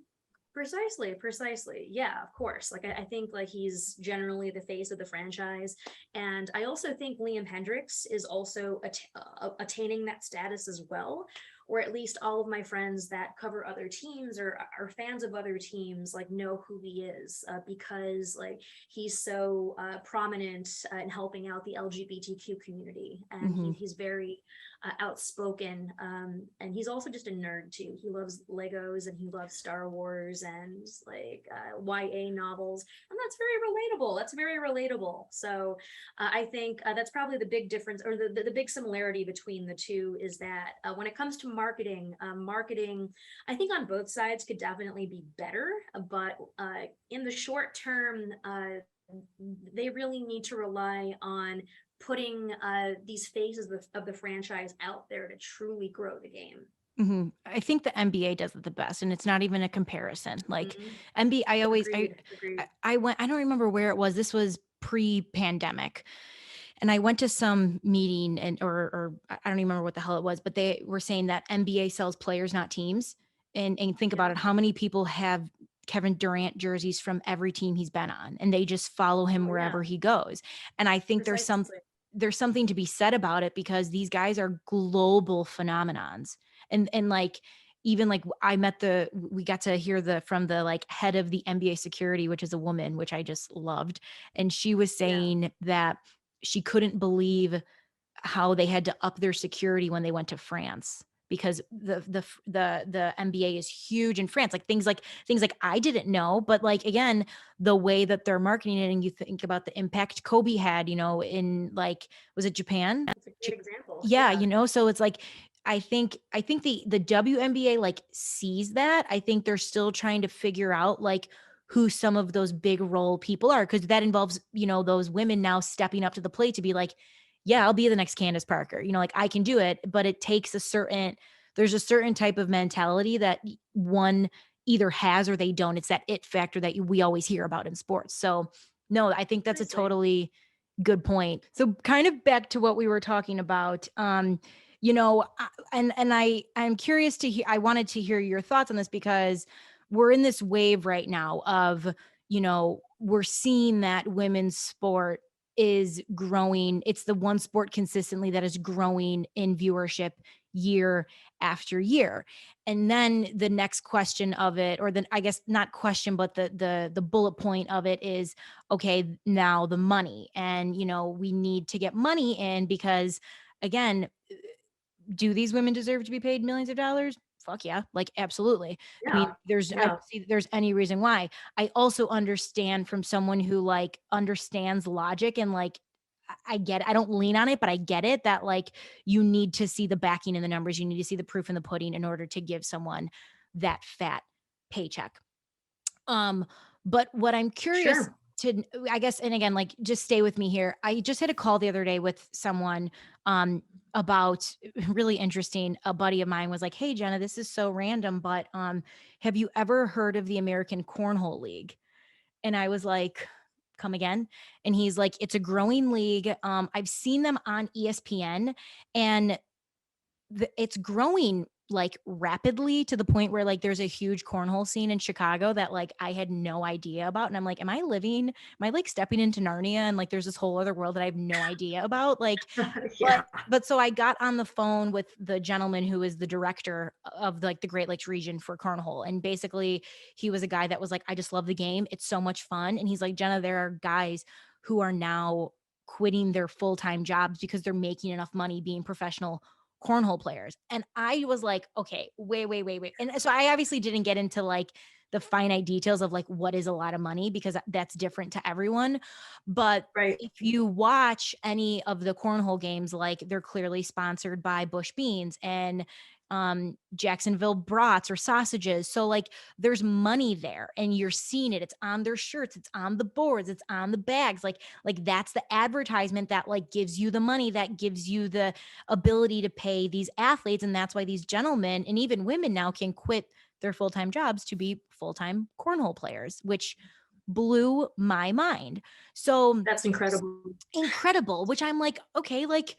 Precisely. Yeah, of course. Like I think like he's generally the face of the franchise, and I also think Liam Hendricks is also attaining that status as well. Or at least all of my friends that cover other teams or are fans of other teams like know who he is because like he's so prominent in helping out the LGBTQ community, and Mhm. he's very outspoken, and he's also just a nerd too. He loves Legos and he loves Star Wars and like YA novels, and that's very relatable. So I think that's probably the big difference, or the big similarity between the two is that when it comes to marketing I think on both sides could definitely be better, but in the short term they really need to rely on putting these phases of the franchise out there to truly grow the game. Mhm. I think the NBA does it the best, and it's not even a comparison. Like Mhm. NBA, I always, Agreed. I went. I don't remember where it was. This was pre-pandemic, and I went to some meeting, and or I don't even remember what the hell it was, but they were saying that NBA sells players, not teams. And think about Yeah, it. How many people have Kevin Durant jerseys from every team he's been on, and they just follow him oh yeah, wherever he goes? And I think precisely. there's something to be said about it because these guys are global phenomenons. And like even like I met we got to hear from the like head of the NBA security, which is a woman, which I just loved. And she was Yeah, saying that she couldn't believe how they had to up their security when they went to France because the NBA is huge in France. Things like I didn't know, but like again, the way that they're marketing it, and you think about the impact Kobe had, in like was it Japan? it's a great example. Yeah, Yeah, so it's like I think the WNBA like sees that. I think they're still trying to figure out like who some of those big role people are, because that involves, those women now stepping up to the plate to be like, yeah, I'll be the next Candace Parker. Like I can do it, but it takes there's a certain type of mentality that one either has or they don't. It's that it factor that we always hear about in sports. So no, I think that's a precisely. totally good point. So kind of back to what we were talking about. I'm curious to hear, I wanted to hear your thoughts on this because we're in this wave right now of, we're seeing that women's sport is growing. It's the one sport consistently that is growing in viewership year after year. And then the next question of it, or I guess not question, but the bullet point of it is, okay, now the money. And, we need to get money in because, again, do these women deserve to be paid millions of dollars? Fuck yeah. Like, absolutely. I mean, Yeah. I don't see there's any reason why. I also understand from someone who like understands logic and like, I get it. I don't lean on it, but I get it that like you need to see the backing in the numbers. You need to see the proof in the pudding in order to give someone that fat paycheck. But what I'm curious Sure. to, I guess, and again, like just stay with me here. I just had a call the other day with someone about really interesting. A buddy of mine was like, "Hey Jenna, this is so random, but have you ever heard of the American Cornhole League?" And I was like, "Come again?" And he's like, "It's a growing league. I've seen them on ESPN and it's growing like rapidly to the point where like there's a huge cornhole scene in Chicago that like I had no idea about." And I'm like, am I like stepping into Narnia and like there's this whole other world that I have no idea about? Like, Yeah. but so I got on the phone with the gentleman who is the director of like the Great Lakes region for cornhole. And basically he was a guy that was like, I just love the game. It's so much fun. And he's like, Jenna, there are guys who are now quitting their full-time jobs because they're making enough money being professional cornhole players. And I was like, okay, wait. And so I obviously didn't get into like the finite details of like what is a lot of money because that's different to everyone. But Right. if you watch any of the cornhole games, like they're clearly sponsored by Bush Beans and Jacksonville brats or sausages. So like there's money there and you're seeing it. It's on their shirts, it's on the boards, it's on the bags. Like that's the advertisement that like gives you the money, that gives you the ability to pay these athletes. And that's why these gentlemen and even women now can quit their full-time jobs to be full-time cornhole players, which blew my mind. So That's incredible. incredible, which I'm like, okay, like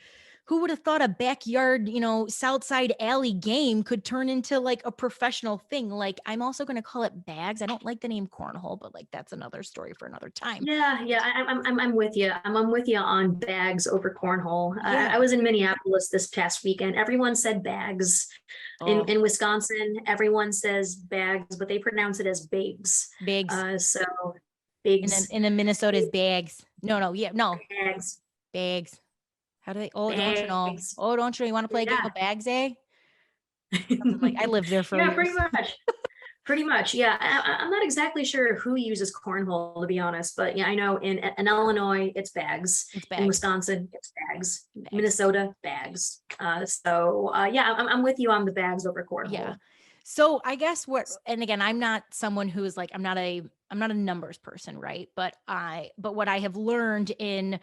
who would have thought a backyard, Southside alley game could turn into like a professional thing? Like, I'm also going to call it bags. I don't like the name cornhole, but like that's another story for another time. Yeah, I'm with you. I'm with you on bags over cornhole. Yeah. I was in Minneapolis this past weekend. Everyone said bags. Oh, In Wisconsin, everyone says bags, but they pronounce it as bigs. bigs. So And then bigs, in the Minnesota's bags. No, bags, bags. How do they? Oh, don't you know? bags. Oh, don't you know? You want to play a game Yeah. of bags, eh? Something like I lived there for Yeah, years. pretty much. Yeah, I'm not exactly sure who uses cornhole to be honest, but yeah, I know in Illinois it's bags, It's in bags. Wisconsin it's bags, Bags. Minnesota bags. Yeah, I'm with you on the bags over cornhole. Yeah. So I guess and again, I'm not someone who is like, I'm not a numbers person, right? But what I have learned in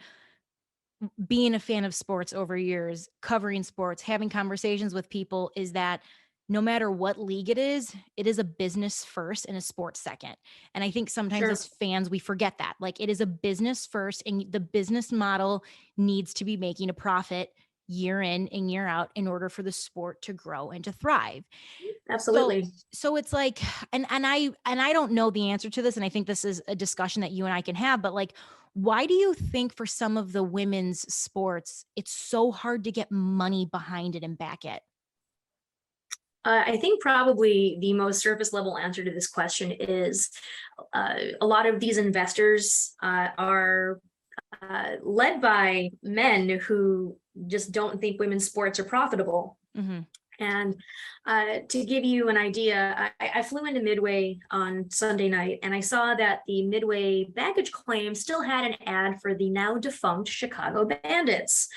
being a fan of sports over years, covering sports, having conversations with people is that no matter what league it is a business first and a sports second. And I think sometimes Sure. as fans, we forget that. Like it is a business first and the business model needs to be making a profit year in and year out in order for the sport to grow and to thrive. Absolutely. So it's like, and I don't know the answer to this. And I think this is a discussion that you and I can have, but like, why do you think for some of the women's sports, it's so hard to get money behind it and back it? I think probably the most surface level answer to this question is a lot of these investors are led by men who just don't think women's sports are profitable. Mm-hmm. And to give you an idea, I flew into Midway on Sunday night and I saw that the Midway baggage claim still had an ad for the now defunct Chicago Bandits.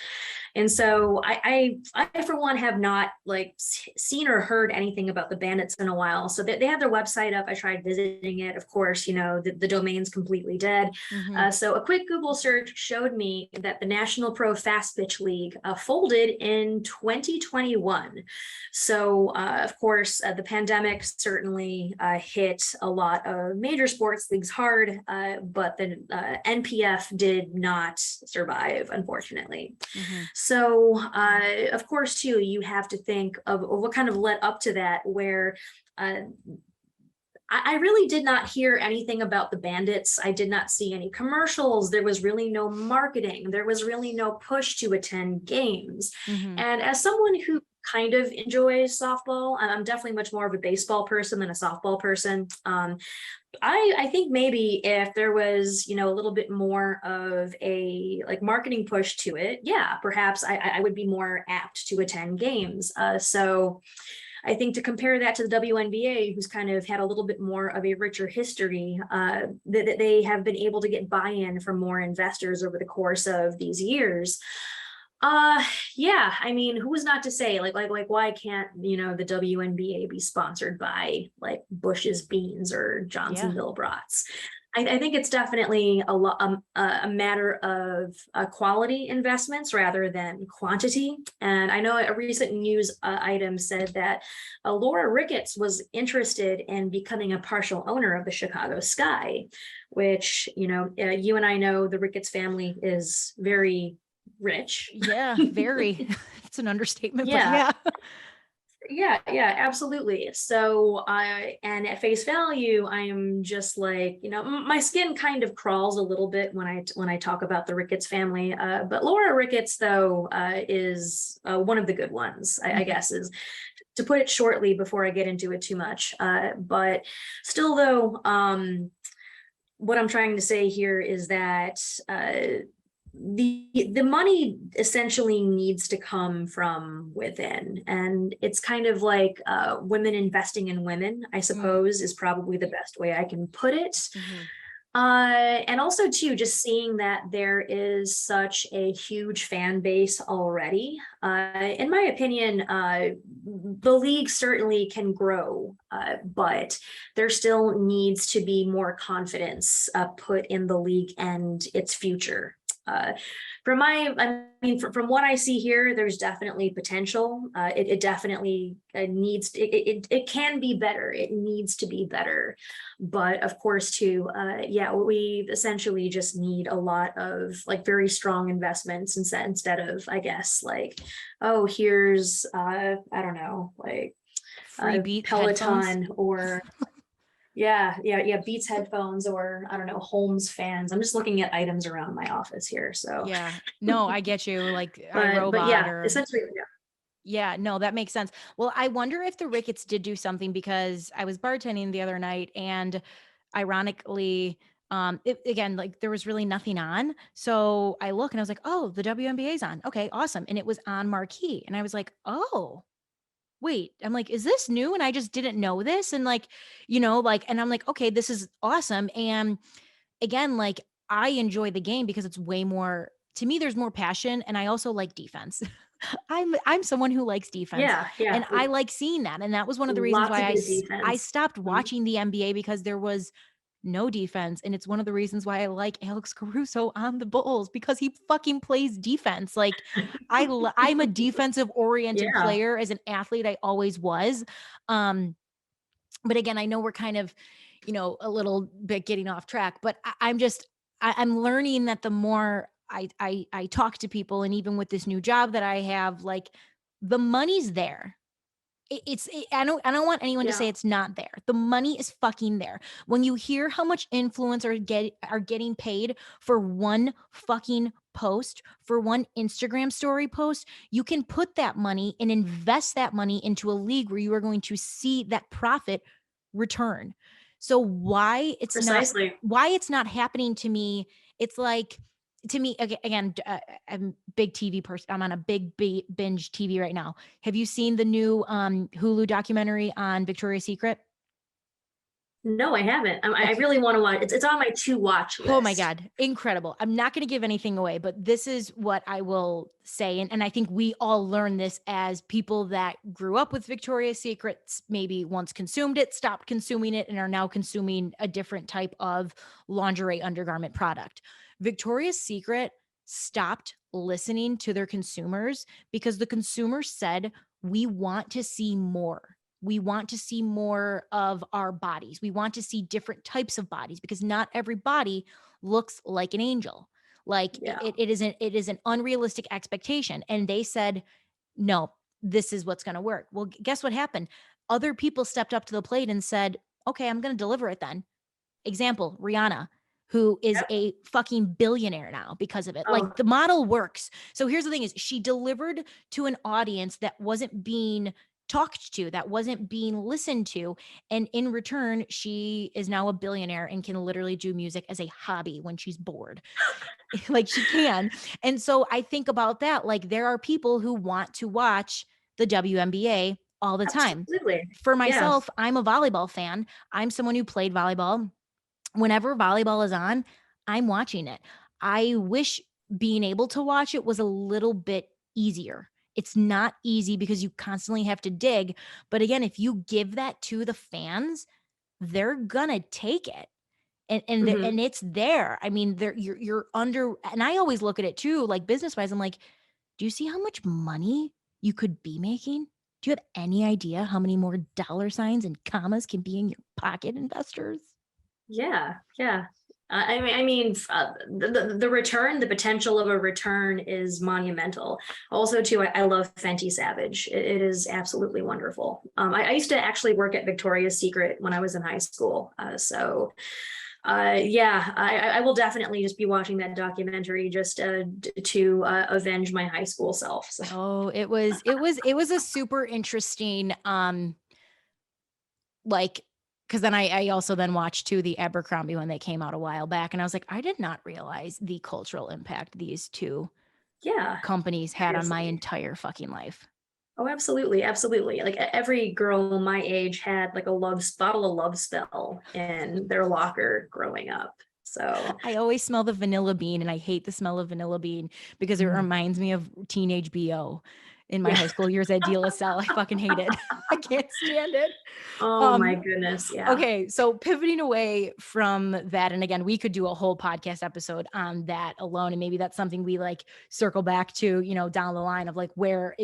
And so I for one have not like seen or heard anything about the Bandits in a while. So they have their website up. I tried visiting it. Of course, the domain's completely dead. Mm-hmm. So a quick Google search showed me that the National Pro Fast Pitch League folded in 2021. So of course, the pandemic certainly hit a lot of major sports leagues hard, but the NPF did not survive, unfortunately. Mm-hmm. So, of course, too, you have to think of what kind of led up to that, where uh, I really did not hear anything about the bandits. I did not see any commercials. There was really no marketing. There was really no push to attend games. Mm-hmm. And as someone who kind of enjoys softball, I'm definitely much more of a baseball person than a softball person. I think maybe if there was, a little bit more of a like marketing push to it, yeah, perhaps I would be more apt to attend games. So I think to compare that to the WNBA, who's kind of had a little bit more of a richer history, that they have been able to get buy-in from more investors over the course of these years. Yeah, I mean, who was not to say, like why can't, the WNBA be sponsored by like Bush's Beans or Johnsonville Brats? I think it's definitely a matter of quality investments rather than quantity. And I know a recent news item said that Laura Ricketts was interested in becoming a partial owner of the Chicago Sky, which, you and I know the Ricketts family is very rich. Yeah, very. It's an understatement, but Yeah. yeah. Yeah, absolutely. So and at face value, I am just like, my skin kind of crawls a little bit when I talk about the Ricketts family. But Laura Ricketts, though, is one of the good ones, I guess, is to put it shortly before I get into it too much. But still, though, what I'm trying to say here is that the money essentially needs to come from within, and it's kind of like women investing in women, I suppose, is probably the best way I can put it. Mm-hmm. And also too, just seeing that there is such a huge fan base already. In my opinion, the league certainly can grow, but there still needs to be more confidence put in the league and its future. From what I see here, there's definitely potential. It definitely needs, it can be better. It needs to be better. But of course, too, we essentially just need a lot of like very strong investments instead of, I guess, like, oh, here's, I don't know, like Free Beat Peloton headphones. or yeah, Beats headphones, or I don't know, Holmes fans. I'm just looking at items around my office here. So Yeah. No, I get you. Like but iRobot yeah, or essentially, yeah, no, that makes sense. Well, I wonder if the Ricketts did do something because I was bartending the other night and ironically, again, like there was really nothing on. So I look and I was like, oh, the WNBA's on. Okay, awesome. And it was on Marquee. And I was like, oh, wait, I'm like, is this new? And I just didn't know this. And like, and I'm like, okay, this is awesome. And again, like I enjoy the game because it's way more, to me, there's more passion. And I also like defense. I'm someone who likes defense yeah, and I like seeing that. And that was one of the reasons lots why of good I defense. stopped watching the NBA because there was no defense. And it's one of the reasons why I like Alex Caruso on the Bulls because he fucking plays defense. Like I'm a defensive oriented Yeah, player as an athlete. I always was. But again, I know we're kind of, a little bit getting off track, but I'm learning that the more I talk to people, and even with this new job that I have, like the money's there. I don't want anyone to yeah, say it's not there. The money is fucking there. When you hear how much influencers are getting paid for one fucking post, for one Instagram story post, you can put that money and invest that money into a league where you are going to see that profit return. So precisely. why it's not happening to me, it's like to me again, I'm a big TV person. I'm on a big binge TV right now. Have you seen the new Hulu documentary on Victoria's Secret? No, I haven't. I Okay. really want to watch. It's on my to watch Oh my list. God. Incredible. I'm not going to give anything away, but this is what I will say. And I think we all learn this as people that grew up with Victoria's Secrets, maybe once consumed it, stopped consuming it, and are now consuming a different type of lingerie undergarment product. Victoria's Secret stopped listening to their consumers because the consumers said, we want to see more. We want to see more of our bodies. We want to see different types of bodies because not every body looks like an angel. Like Yeah. it is an unrealistic expectation. And they said, no, this is what's going to work. Well, guess what happened? Other people stepped up to the plate and said, okay, I'm going to deliver it then. Example, Rihanna, who is Yep. a fucking billionaire now because of it. Oh. Like the model works. So here's the thing is she delivered to an audience that wasn't being talked to, that wasn't being listened to. And in return, she is now a billionaire and can literally do music as a hobby when she's bored. Like she can. And so I think about that. Like there are people who want to watch the WNBA all the time. Absolutely. For Yeah. myself, I'm a volleyball fan. I'm someone who played volleyball. Whenever volleyball is on, I'm watching it. I wish being able to watch it was a little bit easier. It's not easy because you constantly have to dig. But again, if you give that to the fans, they're gonna take it. Mhm. And it's there. I mean, you're under, and I always look at it too, like business wise. I'm like, do you see how much money you could be making? Do you have any idea how many more dollar signs and commas can be in your pocket, investors? Yeah. Yeah. The return, the potential of a return is monumental. Also, too, I love Fenty Savage. It is absolutely wonderful. I used to actually work at Victoria's Secret when I was in high school. Yeah, I will definitely just be watching that documentary just to avenge my high school self. So. Oh, it was a super interesting, like, because then I also then watched too the Abercrombie when they came out a while back, and I was like, I did not realize the cultural impact these two Yeah, companies had on my seriously. entire fucking life. Oh, absolutely, absolutely. Like every girl my age had like a bottle of Love Spell in their locker growing up. So I always smell the vanilla bean, and I hate the smell of vanilla bean because it reminds me of teenage BO in my yeah. high school years at De La Salle. I fucking hate it. I can't stand it. Oh my Um, goodness. Yeah. Okay, so pivoting away from that, and again, we could do a whole podcast episode on that alone, and maybe that's something we like circle back to, down the line of like where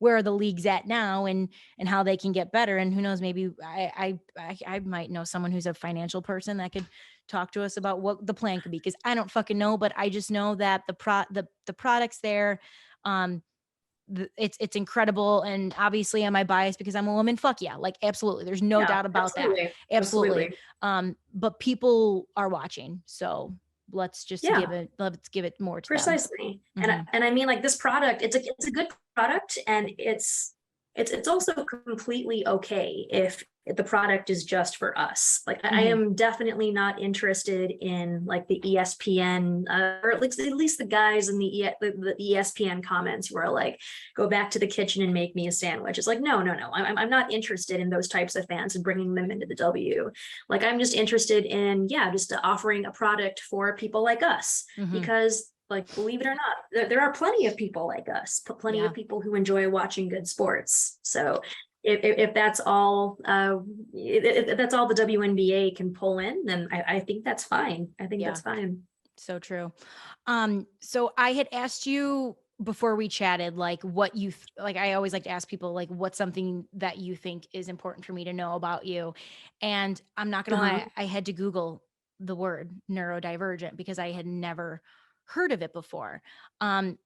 are the leagues at now, and how they can get better, and who knows, maybe I might know someone who's a financial person that could talk to us about what the plan could be, because I don't fucking know, but I just know that the products there, um, it's incredible. And obviously am I biased because I'm a woman? Fuck yeah. Like absolutely. There's no Yeah. doubt about that. Absolutely. Absolutely. Absolutely. But people are watching. So let's Yeah. give it more to them. Precisely. Mhm. And I mean, like this product, it's a good product, and it's also completely okay if the product is just for us. Like I Mhm. am definitely not interested in like the ESPN or at least the guys in the ESPN comments who are like, go back to the kitchen and make me a sandwich. It's like, no. I'm not interested in those types of fans and bringing them into the W. Like I'm just interested in, yeah, just offering a product for people like us. Mhm. Because like, believe it or not, there are plenty of people like us, plenty Yeah. of people who enjoy watching good sports. So if that's all, if that's all the WNBA can pull in, then I think that's fine. I think Yeah. that's fine. So true. So I had asked you before we chatted, like what you like. I always like to ask people, like, what's something that you think is important for me to know about you. And I'm not gonna Uh-huh. lie, I had to Google the word neurodivergent because I had never heard of it before.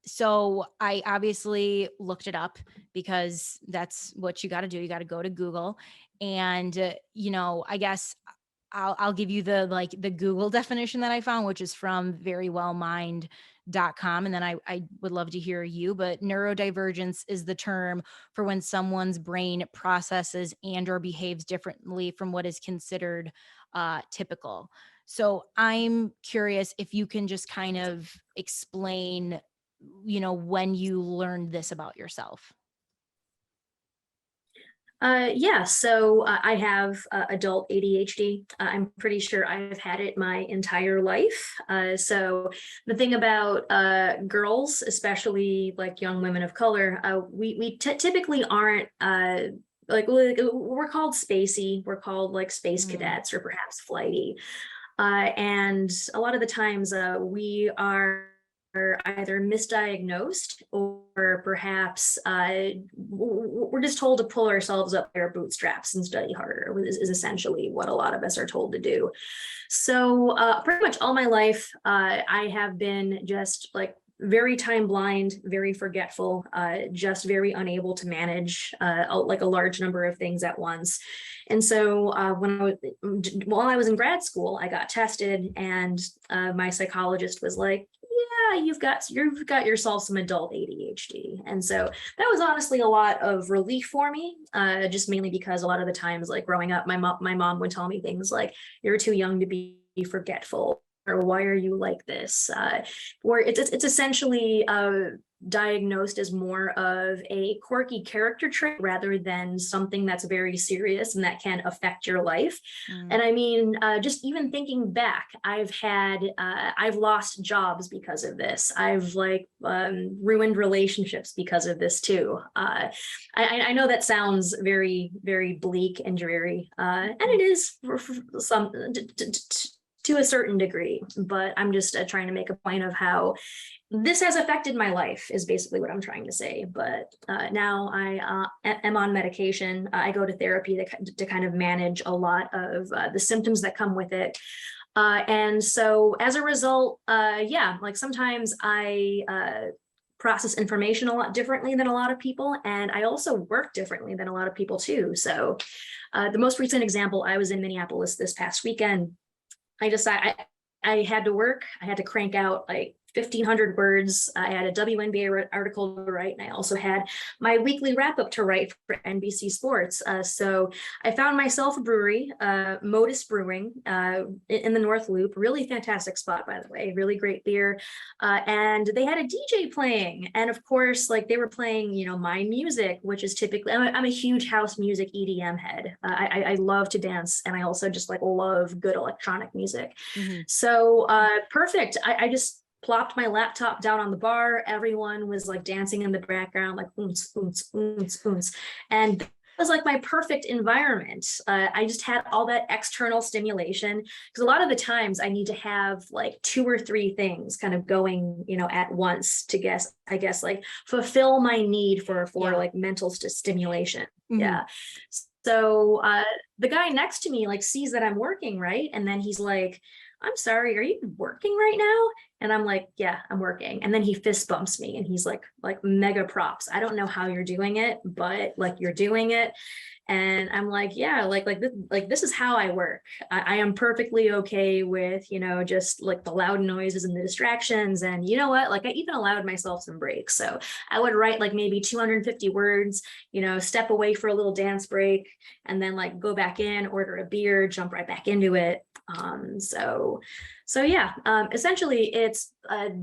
So I obviously looked it up because that's what you got to do. You got to go to Google, and I guess I'll give you the Google definition that I found, which is from verywellmind.com. And then I would love to hear you, but neurodivergence is the term for when someone's brain processes and or behaves differently from what is considered typical. So I'm curious if you can just kind of explain, when you learned this about yourself. Yeah, so I have adult ADHD. I'm pretty sure I've had it my entire life. So the thing about girls, especially like young women of color, we typically aren't like we're called spacey. We're called like space cadets or perhaps flighty. And a lot of the times we are either misdiagnosed perhaps we're just told to pull ourselves up by our bootstraps and study harder is essentially what a lot of us are told to do. So pretty much all my life, I have been just like very time blind, very forgetful, just very unable to manage like a large number of things at once. And so while I was in grad school, I got tested, and my psychologist was like, yeah, you've got yourself some adult ADHD. And so that was honestly a lot of relief for me, just mainly because a lot of the times, like growing up, my mom would tell me things like, you're too young to be forgetful, or why are you like this? Or it's essentially diagnosed as more of a quirky character trait rather than something that's very serious and that can affect your life. And I mean, just even thinking back, I've lost jobs because of this. I've like ruined relationships because of this too. I know that sounds very, very bleak and dreary, and it is for some to a certain degree, but I'm just trying to make a point of how this has affected my life is basically what I'm trying to say. But now I am on medication. I go to therapy to kind of manage a lot of the symptoms that come with it. And so as a result, yeah, like sometimes I process information a lot differently than a lot of people. And I also work differently than a lot of people too. So the most recent example, I was in Minneapolis this past weekend. I had to work. I had to crank out like 1,500 words. I had a WNBA article to write, and I also had my weekly wrap up to write for NBC Sports. So I found myself a brewery, Modus Brewing, in the North Loop. Really fantastic spot, by the way. Really great beer. And they had a DJ playing, and of course, like they were playing, you know, my music, which is typically I'm a huge house music EDM head. I love to dance, and I also just like love good electronic music. So perfect. I just plopped my laptop down on the bar. Everyone was like dancing in the background, like oons, oons, oons, oons. And that was like my perfect environment. I just had all that external stimulation, because a lot of the times I need to have like 2 or 3 things kind of going, you know, at once to I guess like fulfill my need for like mental stimulation. Yeah. So the guy next to me like sees that I'm working, right? And then he's like, I'm sorry, are you working right now? And I'm like, yeah, I'm working. And then he fist bumps me and he's like mega props. I don't know how you're doing it, but like you're doing it. And I'm like, yeah, this is how I work. I am perfectly okay with, you know, just like the loud noises and the distractions. And you know what, like I even allowed myself some breaks. So I would write like maybe 250 words, you know, step away for a little dance break, and then like go back in, order a beer, jump right back into it. So yeah, essentially it's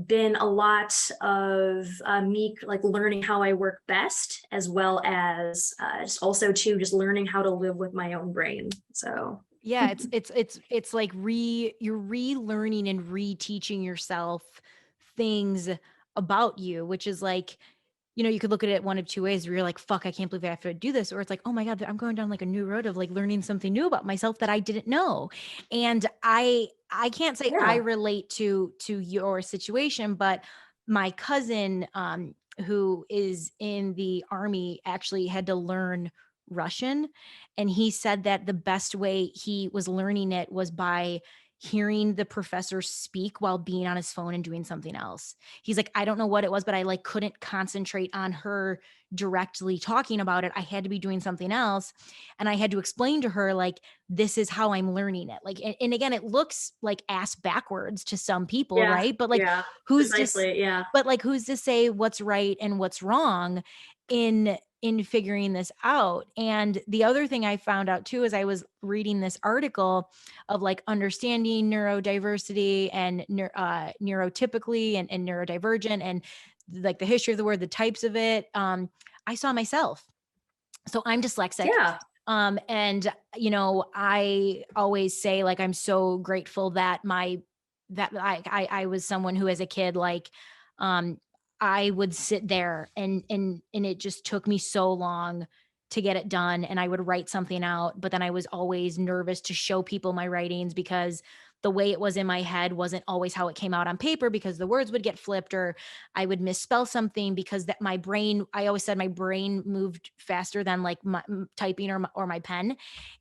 been a lot of me like learning how I work best, as well as just also too just learning how to live with my own brain. So yeah, it's like you're relearning and reteaching yourself things about you, which is like, you know, you could look at it one of 2 ways where you're like, fuck, I can't believe I have to do this. Or it's like, oh my God, I'm going down like a new road of like learning something new about myself that I didn't know. And I can't say I relate to your situation, but my cousin, who is in the army, actually had to learn Russian. And he said that the best way he was learning it was by hearing the professor speak while being on his phone and doing something else. He's like, I don't know what it was, but I like couldn't concentrate on her directly talking about it. I had to be doing something else. And I had to explain to her, like, this is how I'm learning it. Like, and again, it looks like ass backwards to some people, right? But like, who's precisely, but like, who's to say what's right and what's wrong in figuring this out? And the other thing I found out too, is I was reading this article of like understanding neurodiversity and neurotypically and neurodivergent, and like the history of the word, the types of it. I saw myself. So I'm dyslexic. And you know, I always say like, I'm so grateful that I was someone who as a kid, like, I would sit there and it just took me so long to get it done. And I would write something out, but then I was always nervous to show people my writings because the way it was in my head wasn't always how it came out on paper, because the words would get flipped or I would misspell something, because that my brain, I always said my brain moved faster than like my typing or my pen.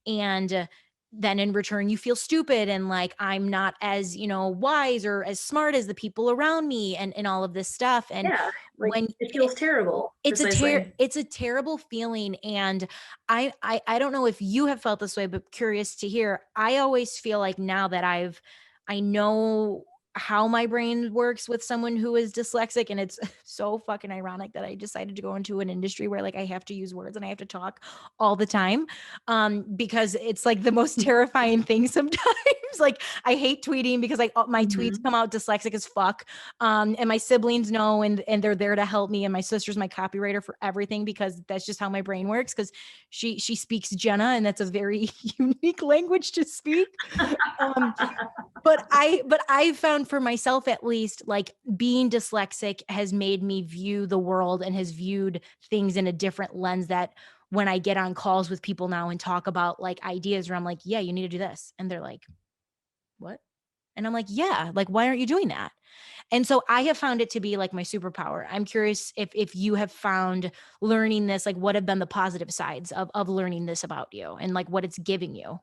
And then in return, you feel stupid and like I'm not as, wise or as smart as the people around me, and all of this stuff. And Yeah, like when it feels terrible. Precisely. it's a terrible feeling. And I don't know if you have felt this way, but curious to hear. I always feel like now that I know how my brain works with someone who is dyslexic, and it's so fucking ironic that I decided to go into an industry where like I have to use words and I have to talk all the time, because it's like the most terrifying thing sometimes. Like I hate tweeting because my tweets Mhm. come out dyslexic as fuck, and my siblings know, and they're there to help me, and my sister's my copywriter for everything, because that's just how my brain works, because she speaks Jenna, and that's a very unique language to speak. um but I found for myself, at least, like being dyslexic has made me view the world and has viewed things in a different lens, that when I get on calls with people now and talk about like ideas where I'm like, yeah, you need to do this, and they're like, what? And I'm like, yeah, like why aren't you doing that? And so I have found it to be like my superpower. I'm curious if you have found learning this, like what have been the positive sides of learning this about you, and like what it's giving you.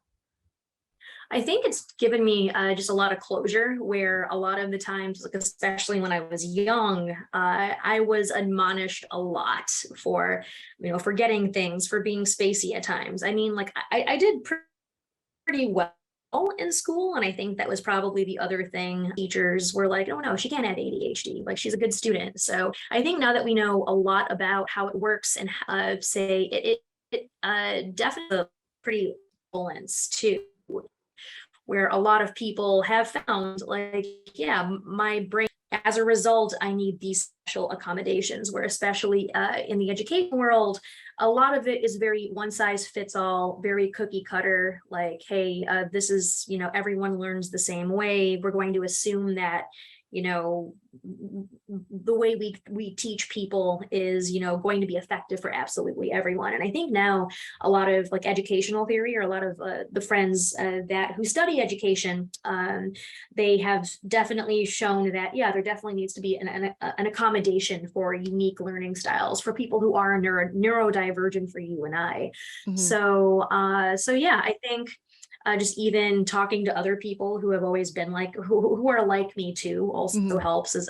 I think it's given me just a lot of closure, where a lot of the times, like especially when I was young, I was admonished a lot for, forgetting things, for being spacey at times. I mean, like I did pretty well in school, and I think that was probably the other thing. Teachers were like, oh no, she can't have ADHD, like she's a good student. So I think now that we know a lot about how it works, and say it definitely pretty balance too, where a lot of people have found like, yeah, my brain, as a result, I need these special accommodations, where especially in the education world, a lot of it is very one size fits all, very cookie cutter, like, hey, this is, everyone learns the same way. We're going to assume that, you know, the way we teach people is, going to be effective for absolutely everyone. And I think now a lot of like educational theory, or a lot of the friends that who study education, they have definitely shown that, yeah, there definitely needs to be an accommodation for unique learning styles for people who are neurodivergent, for you and I. Mhm. So yeah, I think just even talking to other people who have always been like, who are like me too, also Mhm. helps as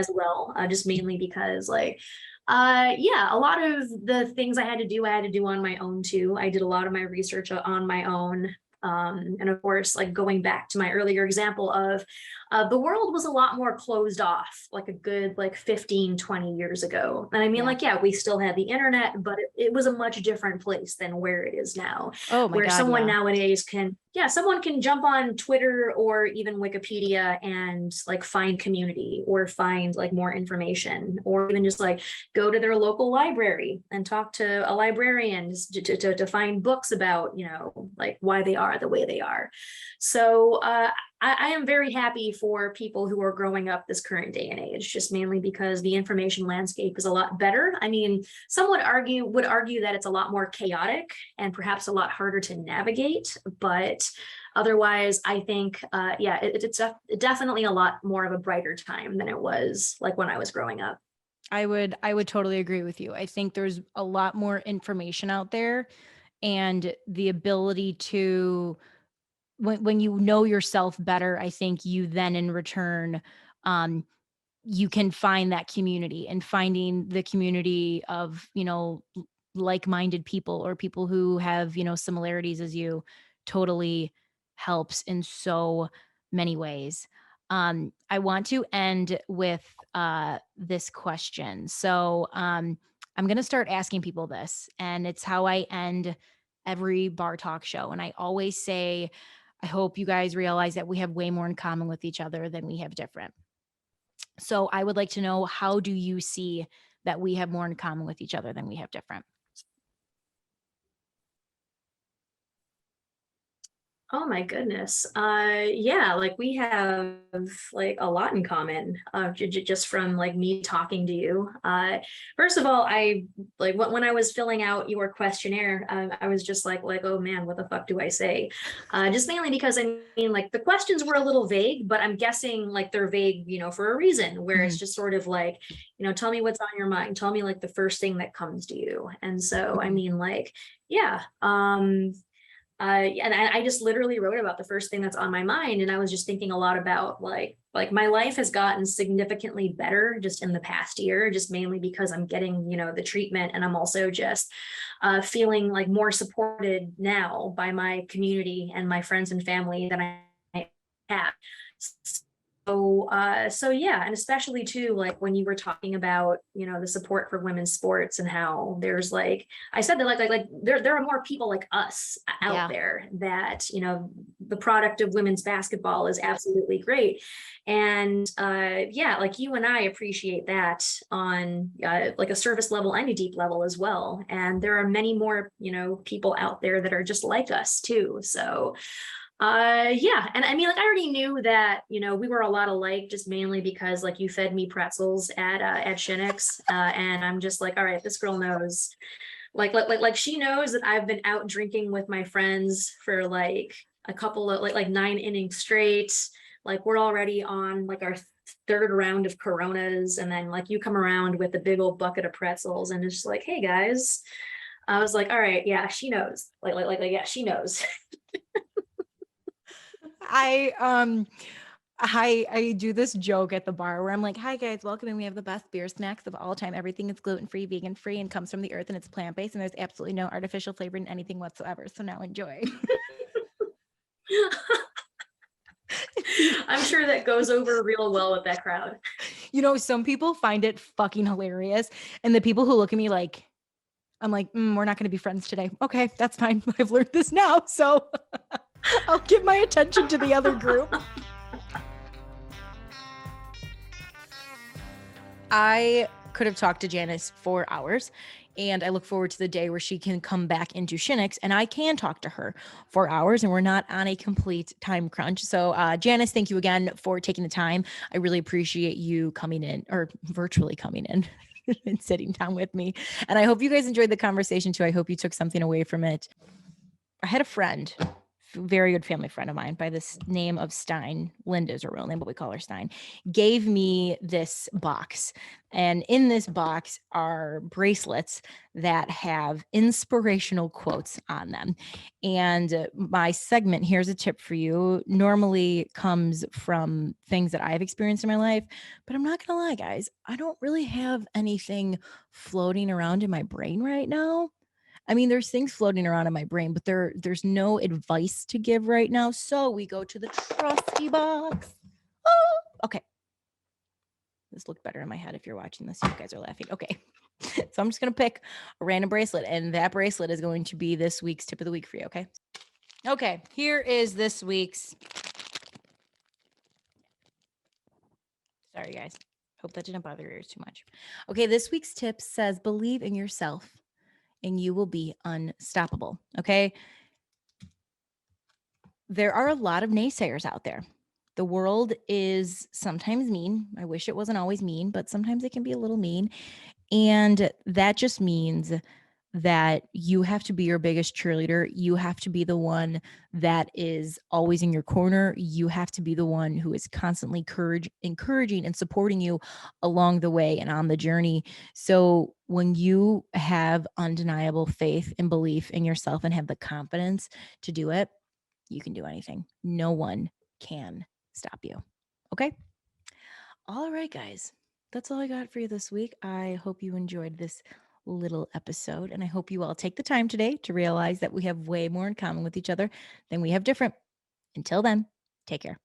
well. Just mainly because like, yeah, a lot of the things I had to do on my own too. I did a lot of my research on my own. And of course, like going back to my earlier example of the world was a lot more closed off like a good like 15-20 years ago. And I mean, Yeah. like, yeah, we still had the internet, but it was a much different place than where it is now, Oh my where God. someone Yeah. nowadays can, yeah, someone can jump on Twitter or even Wikipedia and like find community, or find like more information, or even just like go to their local library and talk to a librarian to find books about, like why they are the way they are. So I am very happy for people who are growing up this current day and age, just mainly because the information landscape is a lot better. I mean, some would argue that it's a lot more chaotic and perhaps a lot harder to navigate, but otherwise, I think, yeah, it's definitely a lot more of a brighter time than it was like when I was growing up. I would totally agree with you. I think there's a lot more information out there, and the ability to, when you know yourself better, I think you then in return, um you can find that community, and finding the community of, like-minded people, or people who have, similarities as you, totally helps in so many ways. I want to end with this question. So I'm going to start asking people this, and it's how I end every bar talk show. And I always say, I hope you guys realize that we have way more in common with each other than we have different. So I would like to know, how do you see that we have more in common with each other than we have different? Oh my goodness. Yeah, like we have like a lot in common, just from like me talking to you. First of all, I like when I was filling out your questionnaire, I was just like, oh man, what the fuck do I say? Just mainly because I mean, like the questions were a little vague, but I'm guessing like they're vague, for a reason, where it's just sort of like, tell me what's on your mind. Tell me like the first thing that comes to you. And so, I Mhm. mean, like, yeah. And I just literally wrote about the first thing that's on my mind, and I was just thinking a lot about like my life has gotten significantly better just in the past year, just mainly because I'm getting the treatment, and I'm also just feeling like more supported now by my community and my friends and family than I have. So yeah, and especially too, like when you were talking about, the support for women's sports and how there's like, I said that like there are more people like us out Yeah. there that, the product of women's basketball is absolutely great. And yeah, like you and I appreciate that on like a surface level and a deep level as well. And there are many more, people out there that are just like us too. So yeah, and I mean, like I already knew that we were a lot alike, just mainly because like you fed me pretzels at Shinnick's, and I'm just like, all right, this girl knows, like she knows that I've been out drinking with my friends for like a couple of like 9 innings straight. Like we're already on like our third round of Coronas, and then like you come around with a big old bucket of pretzels, and it's just like, hey guys. I was like, all right, yeah, she knows. Like yeah, she knows. I I do this joke at the bar where I'm like, "Hi guys, welcome, and we have the best beer snacks of all time. Everything is gluten-free, vegan-free, and comes from the earth, and it's plant-based, and there's absolutely no artificial flavor in anything whatsoever. So now enjoy." I'm sure that goes over real well with that crowd. Some people find it fucking hilarious, and the people who look at me like, I'm like, we're not going to be friends today. Okay, that's fine. I've learned this now, so I'll give my attention to the other group. I could have talked to Janice for hours, and I look forward to the day where she can come back into Shinnick's and I can talk to her for hours and we're not on a complete time crunch. So, Janice, thank you again for taking the time. I really appreciate you coming in, or virtually coming in and sitting down with me. And I hope you guys enjoyed the conversation too. I hope you took something away from it. I had a friend, very good family friend of mine by this name of Stein. Linda's her real name, but we call her Stein. Gave me this box. And in this box are bracelets that have inspirational quotes on them. And my segment, here's a tip for you, normally comes from things that I've experienced in my life. But I'm not going to lie, guys, I don't really have anything floating around in my brain right now. I mean, there's things floating around in my brain, but there's no advice to give right now. So we go to the trusty box. Oh, okay. This looked better in my head if you're watching this. You guys are laughing. Okay. So I'm just going to pick a random bracelet, and that bracelet is going to be this week's tip of the week for you. Okay. Okay. Here is this week's. Sorry, guys. Hope that didn't bother your ears too much. Okay. This week's tip says believe in yourself and you will be unstoppable. Okay. There are a lot of naysayers out there. The world is sometimes mean. I wish it wasn't always mean, but sometimes it can be a little mean. And that just means that you have to be your biggest cheerleader. You have to be the one that is always in your corner. You have to be the one who is constantly encouraging and supporting you along the way and on the journey. So when you have undeniable faith and belief in yourself and have the confidence to do it, you can do anything. No one can stop you. Okay. All right, guys. That's all I got for you this week. I hope you enjoyed this little episode, and I hope you all take the time today to realize that we have way more in common with each other than we have different. Until then, take care.